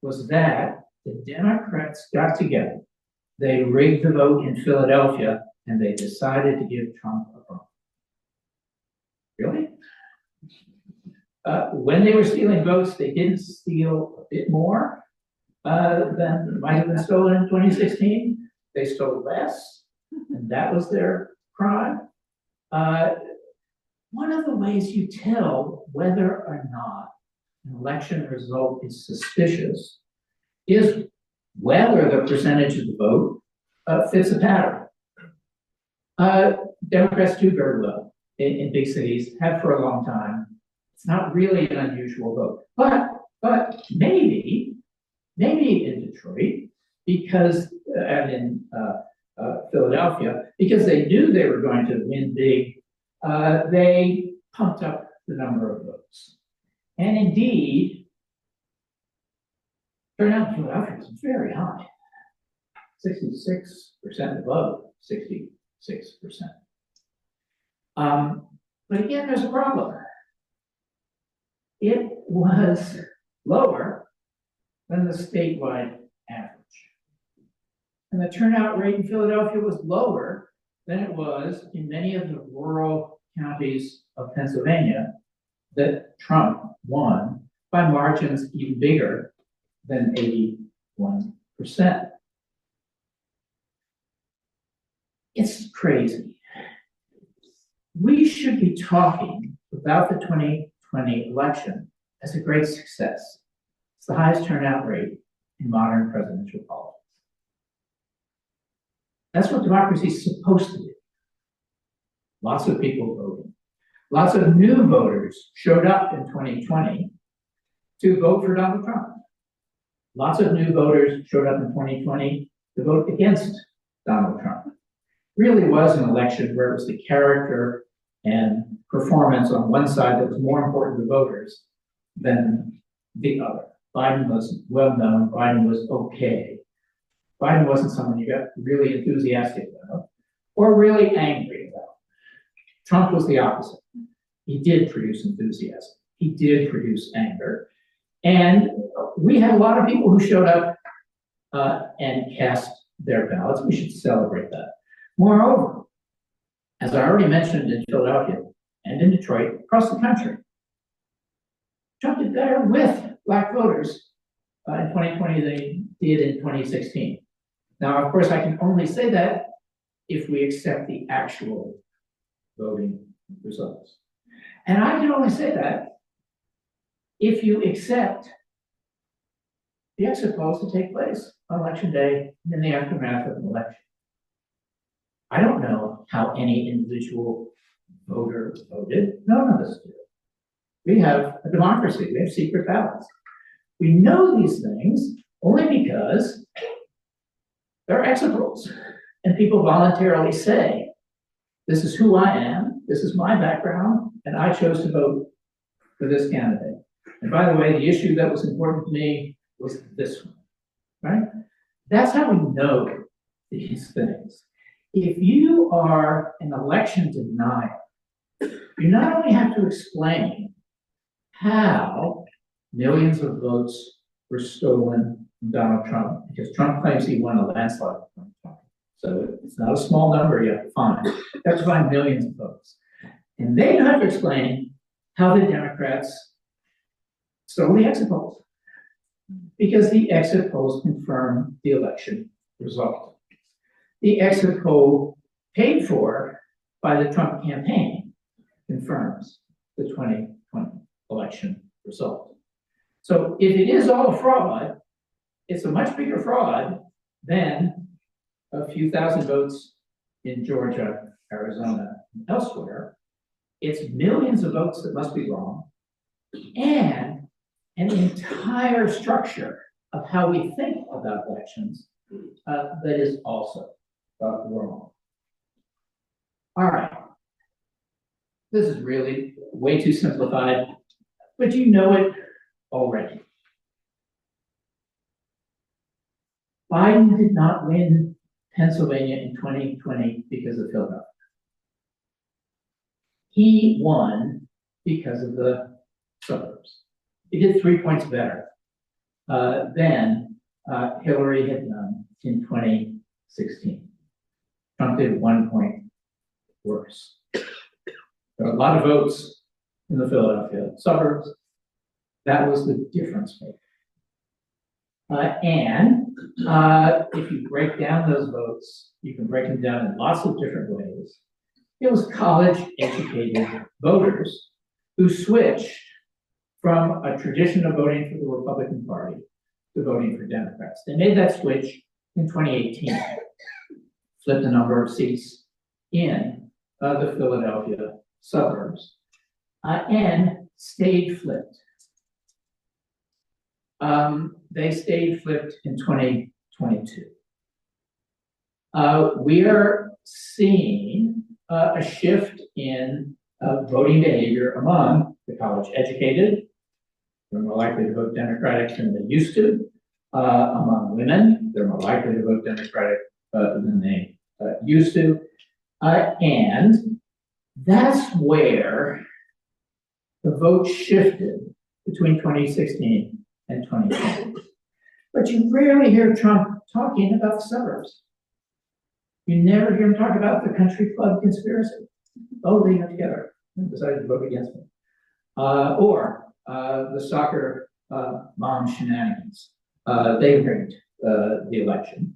was that the Democrats got together, they rigged the vote in Philadelphia, and they decided to give Trump a bump. Really? When they were stealing votes, they didn't steal a bit more than might have been stolen in 2016. They stole less, and that was their crime. One of the ways you tell whether or not an election result is suspicious is whether the percentage of the vote fits a pattern. Democrats do very well in big cities, have for a long time. It's not really an unusual vote, but maybe in Detroit, because and in Philadelphia, because they knew they were going to win big, they pumped up the number of votes. And indeed, turnout in Philadelphia was very high, 66% above 66%. But again, there's a problem. It was lower than the statewide average. And the turnout rate in Philadelphia was lower than it was in many of the rural counties of Pennsylvania that Trump won by margins even bigger than 81%. It's crazy. We should be talking about the 2020 election as a great success. It's the highest turnout rate in modern presidential politics. That's what democracy is supposed to do. Lots of people voting. Lots of new voters showed up in 2020 to vote for Donald Trump. Lots of new voters showed up in 2020 to vote against Donald Trump. It really was an election where it was the character and performance on one side that was more important to voters than the other. Biden was well known, Biden was okay. Biden wasn't someone you got really enthusiastic about or really angry about. Trump was the opposite. He did produce enthusiasm. He did produce anger. And we had a lot of people who showed up and cast their ballots. We should celebrate that. Moreover, as I already mentioned in Philadelphia and in Detroit, across the country, Trump did better with Black voters in 2020 than he did in 2016. Now, of course, I can only say that if we accept the actual voting results. And I can only say that if you accept the exit polls to take place on election day and in the aftermath of an election. I don't know how any individual voter voted. None of us do. We have a democracy. We have secret ballots. We know these things only because there are exit polls. And people voluntarily say, this is who I am, this is my background, and I chose to vote for this candidate. And by the way, the issue that was important to me was this one, right? That's how we know these things. If you are an election denier, you not only have to explain how millions of votes were stolen from Donald Trump, because Trump claims he won a landslide from Trump. So it's not a small number you have to find. You have to find millions of votes. And they have to explain how the Democrats stole the exit polls. Because the exit polls confirm the election result. The exit poll paid for by the Trump campaign confirms the 2020 election result. So if it is all a fraud, it's a much bigger fraud than a few thousand votes in Georgia, Arizona, and elsewhere. It's millions of votes that must be wrong, and an entire structure of how we think about elections that is also wrong. All right. This is really way too simplified, but you know it already. Biden did not win Pennsylvania in 2020 because of Philadelphia. He won because of the suburbs. He did 3 points better than Hillary had done in 2016. Trump did 1 point worse. There are a lot of votes in the Philadelphia suburbs. That was the difference maker. If you break down those votes, you can break them down in lots of different ways. It was college-educated voters who switched from a tradition of voting for the Republican Party to voting for Democrats. They made that switch in 2018, flipped the number of seats in the Philadelphia suburbs, and stayed flipped. They stayed flipped in 2022. We are seeing a shift in voting behavior among the college educated. They're more likely to vote Democratic than they used to. Among women, they're more likely to vote Democratic than they used to. And that's where the vote shifted between 2016 and 2020. But you rarely hear Trump talking about the suburbs. You never hear him talk about the country club conspiracy. Oh, they got together and decided to vote against me. Or the soccer mom shenanigans. They rigged the election.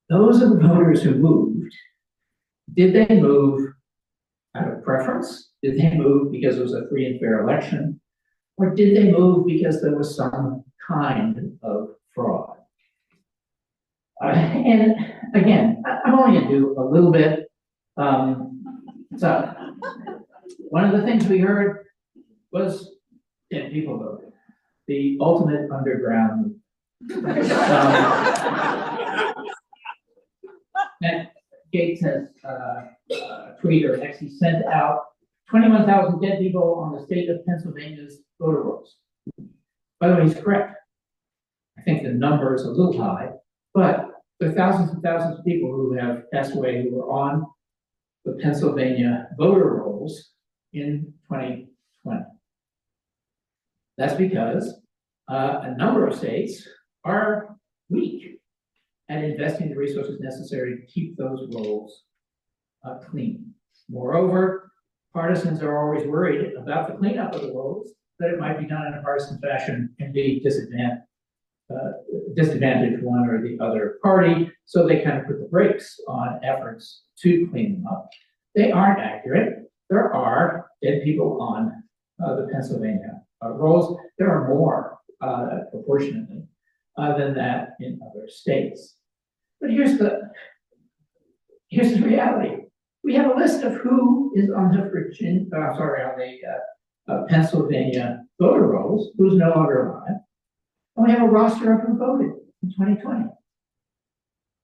Those are the voters who moved. Did they move out of preference? Did they move because it was a free and fair election? Or did they move because there was some kind of fraud? And again, I'm only going to do a little bit. So one of the things we heard was people voted. The ultimate underground. Matt Gates has a tweet or actually sent out 21,000 dead people on the state of Pennsylvania's voter rolls. By the way, he's correct. I think the number is a little high, but there are thousands and thousands of people who have passed away who were on the Pennsylvania voter rolls in 2020. That's because a number of states are weak at investing the resources necessary to keep those rolls clean. Moreover, partisans are always worried about the cleanup of the rolls, that it might be done in a partisan fashion and be disadvantage one or the other party, so they kind of put the brakes on efforts to clean them up. They aren't accurate. there are dead people on the Pennsylvania rolls. There are more proportionately than that in other states. But here's the reality. We have a list of who is on the Pennsylvania voter rolls, who's no longer alive, and we have a roster of who voted in 2020.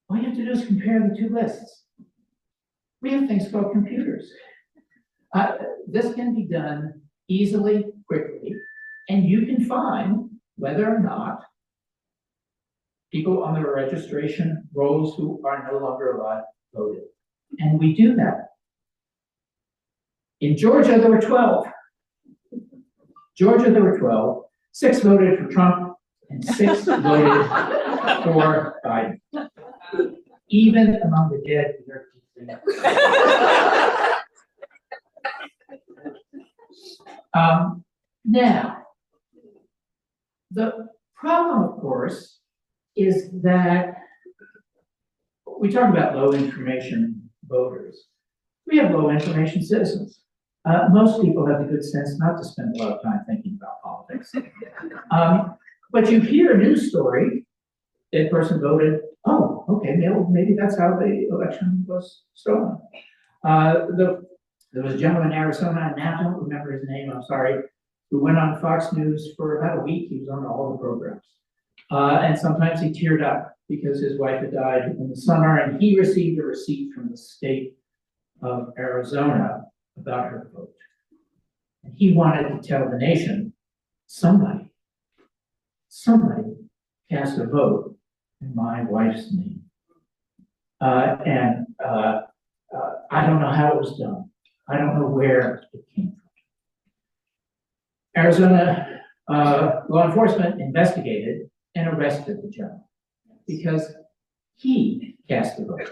All you have to do is compare the two lists. We have things called computers. This can be done easily, quickly, and you can find whether or not people on the registration rolls who are no longer alive voted. And we do that. In Georgia, there were 12. Georgia, there were 12. 6 voted for Trump and 6 voted for Biden. Even among the dead, now, the problem, of course, is that we talk about low information voters. We have low information citizens. Most people have the good sense not to spend a lot of time thinking about politics. But you hear a news story, that person voted, oh, okay, maybe that's how the election was stolen. There was a gentleman in Arizona, and now I don't remember his name, I'm sorry, who went on Fox News for about a week. He was on all the programs. And sometimes he teared up because his wife had died in the summer, and he received a receipt from the state of Arizona about her vote. And he wanted to tell the nation, somebody cast a vote in my wife's name. I don't know how it was done. I don't know where it came from. Arizona law enforcement investigated and arrested the gentleman because he cast the vote.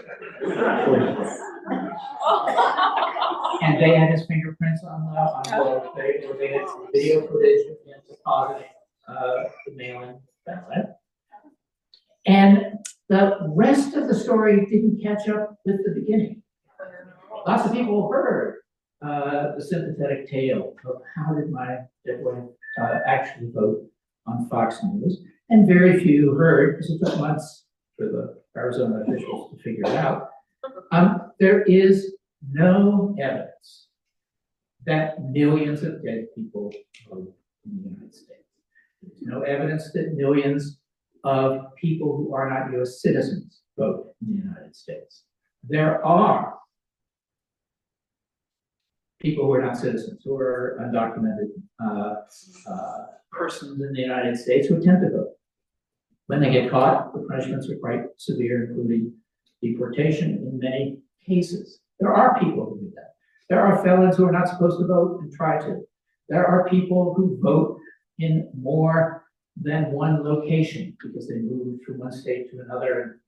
And they had his fingerprints on the vote. They had some video footage of him depositing the mail-in ballot. And the rest of the story didn't catch up with the beginning. Lots of people heard the sympathetic tale of how did my dead wife actually vote on Fox News, and very few heard, because it took months for the Arizona officials to figure it out. There is no evidence that millions of dead people vote in the United States. There's no evidence that millions of people who are not U.S. citizens vote in the United States. There are people who are not citizens, who are undocumented persons in the United States who attempt to vote. When they get caught, the punishments are quite severe, including deportation in many cases. There are people who do that. There are felons who are not supposed to vote and try to. There are people who vote in more than one location because they move from one state to another, and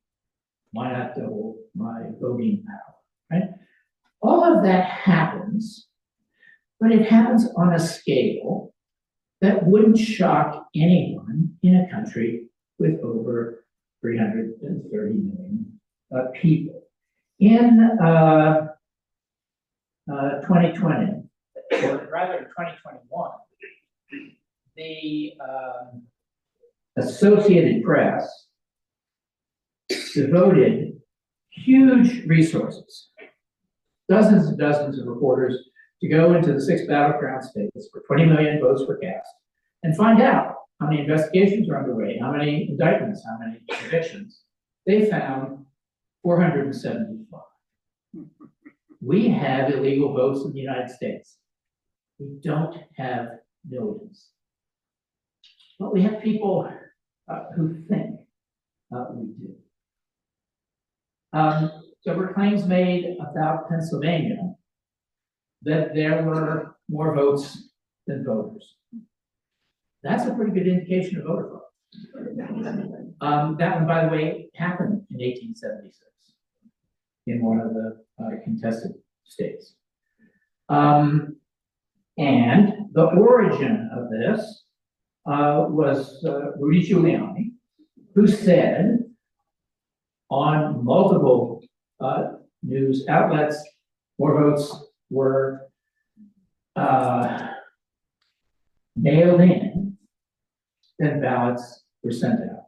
why not double my voting power, right? All of that happens, but it happens on a scale that wouldn't shock anyone in a country with over 330 million people. In 2020, or rather 2021, the Associated Press devoted huge resources, dozens and dozens of reporters, to go into the 6 battleground states where 20 million votes were cast and find out how many investigations are underway, how many indictments, how many convictions. They found 475. We have illegal votes in the United States. We don't have millions. But we have people who think we do. There were claims made about Pennsylvania that there were more votes than voters. That's a pretty good indication of voter fraud. That one, by the way, happened in 1876 in one of the contested states. And the origin of this was Rudy Giuliani, who said on multiple news outlets, more votes were mailed in than ballots were sent out.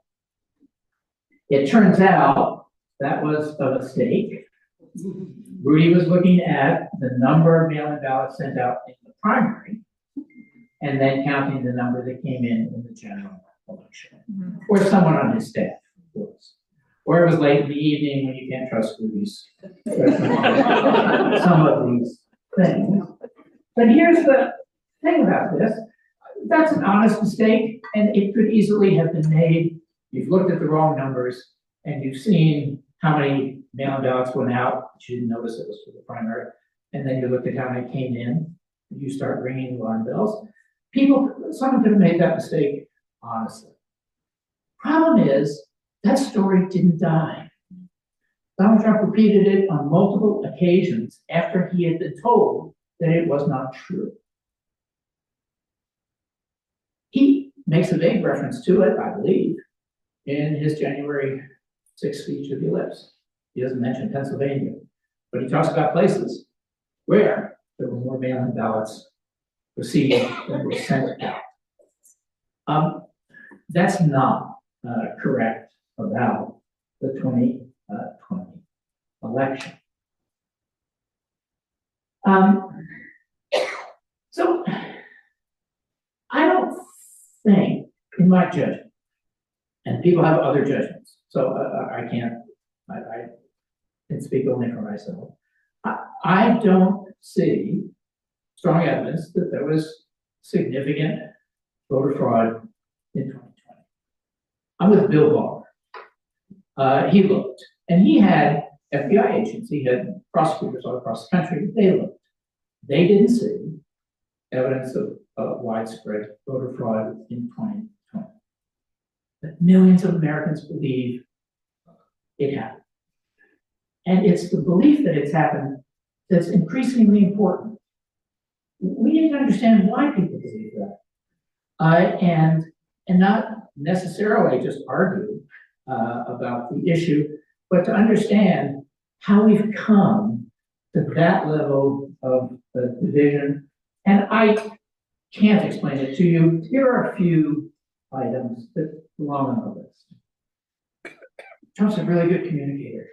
It turns out that was a mistake. Rudy was looking at the number of mail-in ballots sent out in the primary and then counting the number that came in the general election. Or someone on his staff, of course. Or it was late in the evening when you can't trust Rudy's some of these things. But here's the thing about this. That's an honest mistake, and it could easily have been made. You've looked at the wrong numbers, and you've seen how many mail-in ballots went out, but you didn't notice it was for the primary. And then you looked at how many came in, and you start ringing alarm bells. Someone could have made that mistake, honestly. Problem is, that story didn't die. Donald Trump repeated it on multiple occasions after he had been told that it was not true. He makes a vague reference to it, I believe, in his January 6th speech of the ellipse. He doesn't mention Pennsylvania, but he talks about places where there were more mail-in ballots received than were sent out. That's not correct about the 2020 election. So I don't think, in my judgment, and people have other judgments, so I can speak only for myself. I don't see strong evidence that there was significant voter fraud in 2020. I'm with Bill Barr. He looked, and he had FBI agents, he had prosecutors all across the country. They looked. They didn't see evidence of widespread voter fraud in 2020. But millions of Americans believe it happened. And it's the belief that it's happened that's increasingly important. We need to understand why people believe that. And not necessarily just argue about the issue, but to understand how we've come to that level of division. And I can't explain it to you. Here are a few items that belong on the list. Trump's a really good communicator.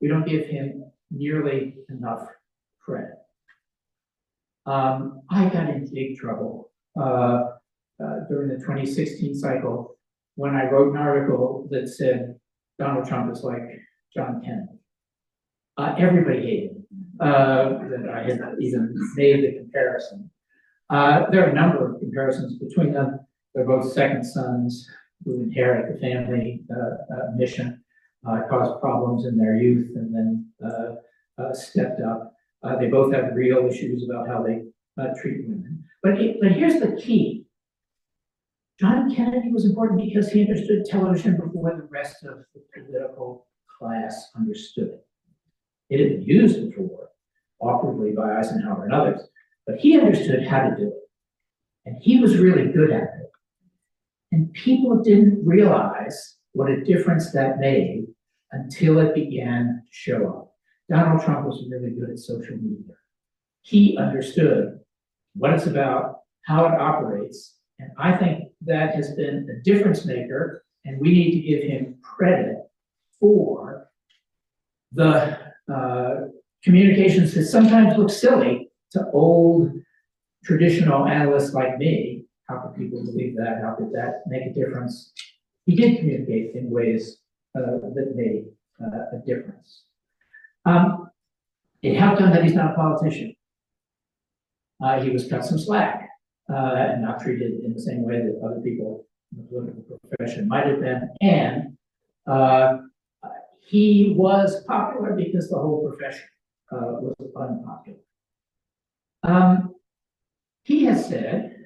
We don't give him nearly enough credit. I got in big trouble during the 2016 cycle when I wrote an article that said Donald Trump is like John Kendal. Everybody hated that I had even made the comparison. There are a number of comparisons between them. They're both second sons who inherit the family mission, caused problems in their youth, and then stepped up. They both have real issues about how they treat women. But here's the key. John Kennedy was important because he understood television before the rest of the political class understood it. It had been used before, awkwardly by Eisenhower and others, but he understood how to do it. And he was really good at it. And people didn't realize what a difference that made until it began to show up. Donald Trump was really good at social media. He understood what it's about, how it operates, and I think that has been a difference maker, and we need to give him credit for the communications that sometimes look silly to old traditional analysts like me. How could people believe that? How could that make a difference? He did communicate in ways that made a difference. It helped him that he's not a politician. He was cut some slack and not treated in the same way that other people in the political profession might have been. And he was popular because the whole profession was unpopular. He has said,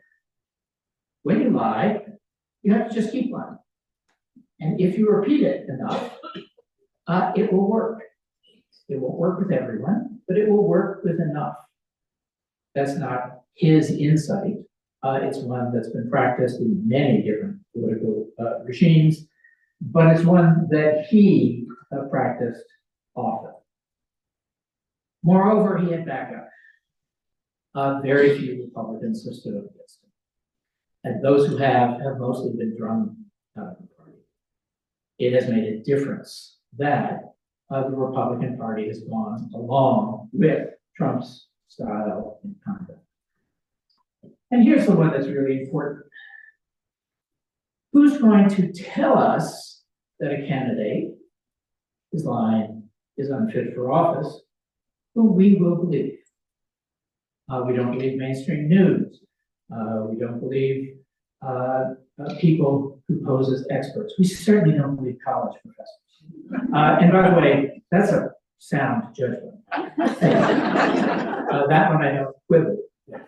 when you lie, you have to just keep lying. And if you repeat it enough, it will work. It won't work with everyone, but it will work with enough. That's not his insight. It's one that's been practiced in many different political regimes, but it's one that he practiced often. Moreover, he had backup. very few Republicans have stood up against him. And those who have mostly been drummed out of the party. It has made a difference that the Republican Party has gone along with Trump's style and conduct. And here's the one that's really important. Who's going to tell us that a candidate is lying, is unfit for office, who we will believe? We don't believe mainstream news. We don't believe people who pose as experts. We certainly don't believe college professors. And by the way, that's a sound judgment. That one I don't quibble with.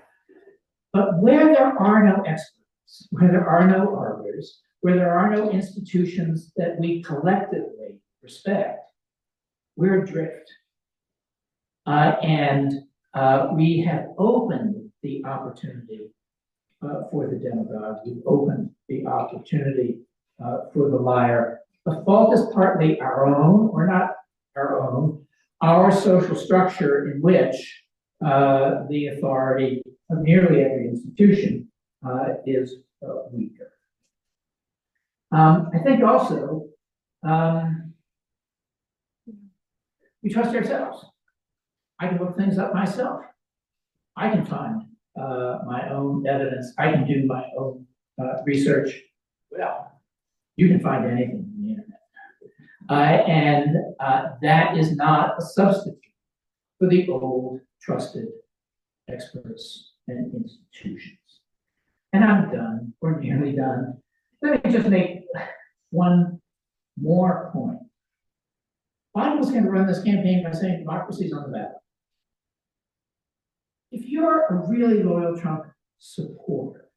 But where there are no experts, where there are no arbiters, where there are no institutions that we collectively respect, we're adrift. And we have opened the opportunity for the demagogue. We've opened the opportunity for the liar. The fault is partly our own, or not our own, our social structure in which the authority of nearly every institution is weaker. I think also we trust ourselves. I can look things up myself. I can find my own evidence. I can do my own research. Well, you can find anything on the internet. And that is not a substitute for the old trusted experts and institutions. And I'm done. We're nearly done. Let me just make one more point. Biden was going to run this campaign by saying democracy's on the ballot. If you're a really loyal Trump supporter,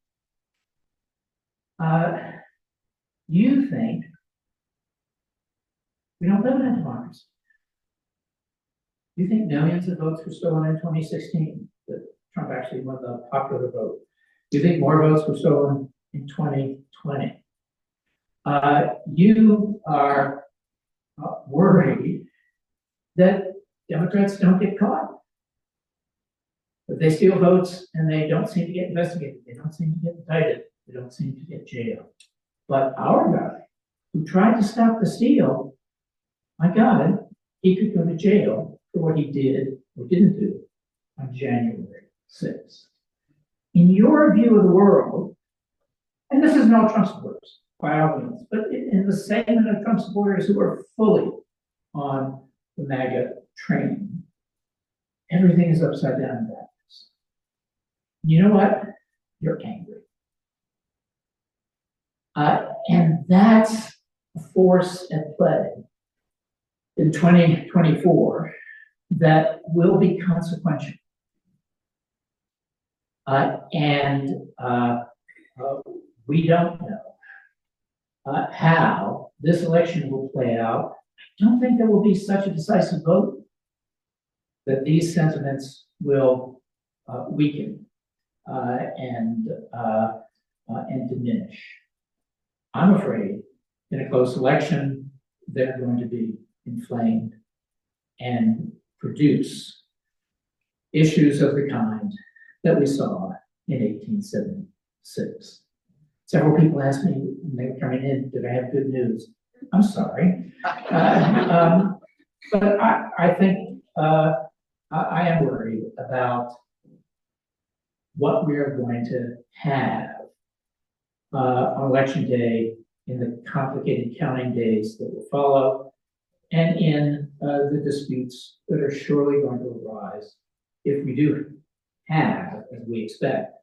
you think we don't live in a democracy. You think millions of votes were stolen in 2016, that Trump actually won the popular vote. You think more votes were stolen in 2020. You are worried that Democrats don't get caught. But they steal votes and they don't seem to get investigated. They don't seem to get indicted. They don't seem to get jailed. But our guy who tried to stop the steal, my God, he could go to jail for what he did or didn't do on January 6th. In your view of the world, and this isn't all Trump supporters, by all means, but in the segment of Trump supporters who are fully on the MAGA train, everything is upside down backwards. You know what? You're angry. And that's a force at play in 2024 that will be consequential. We don't know how this election will play out. I don't think there will be such a decisive vote that these sentiments will weaken and diminish. I'm afraid in a close election, they're going to be inflamed and produce issues of the kind that we saw in 1876. Several people asked me when they were coming in, did I have good news? I'm sorry. But I think I am worried about what we are going to have on election day, in the complicated counting days that will follow, and in the disputes that are surely going to arise if we do have, as we expect,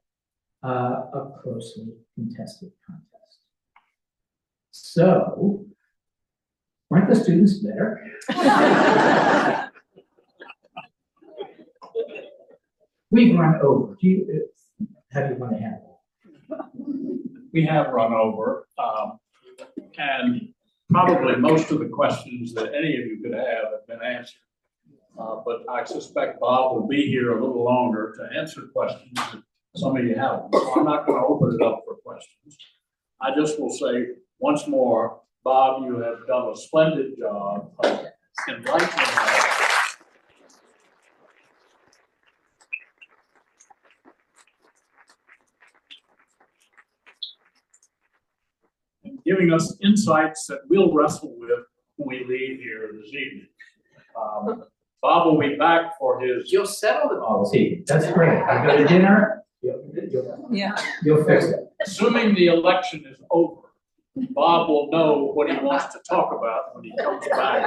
a closely contested contest. So, weren't the students better? We've run over. How do you want to handle it? We have run over, and probably most of the questions that any of you could have been answered. But I suspect Bob will be here a little longer to answer questions that some of you haven't. So I'm not going to open it up for questions. I just will say once more, Bob, you have done a splendid job of enlightening us. giving us insights that we'll wrestle with when we leave here this evening. Bob will be back for his. You'll settle it all this evening. That's great. I go to dinner, you'll fix it. Assuming the election is over, Bob will know what he wants to talk about when he comes back.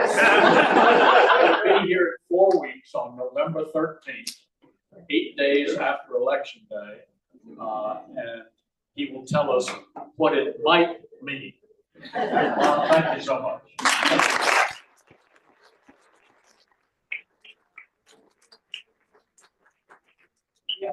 He'll be here in 4 weeks on November 13th, 8 days after Election Day, and he will tell us what it might mean. Thank you so much. Yeah,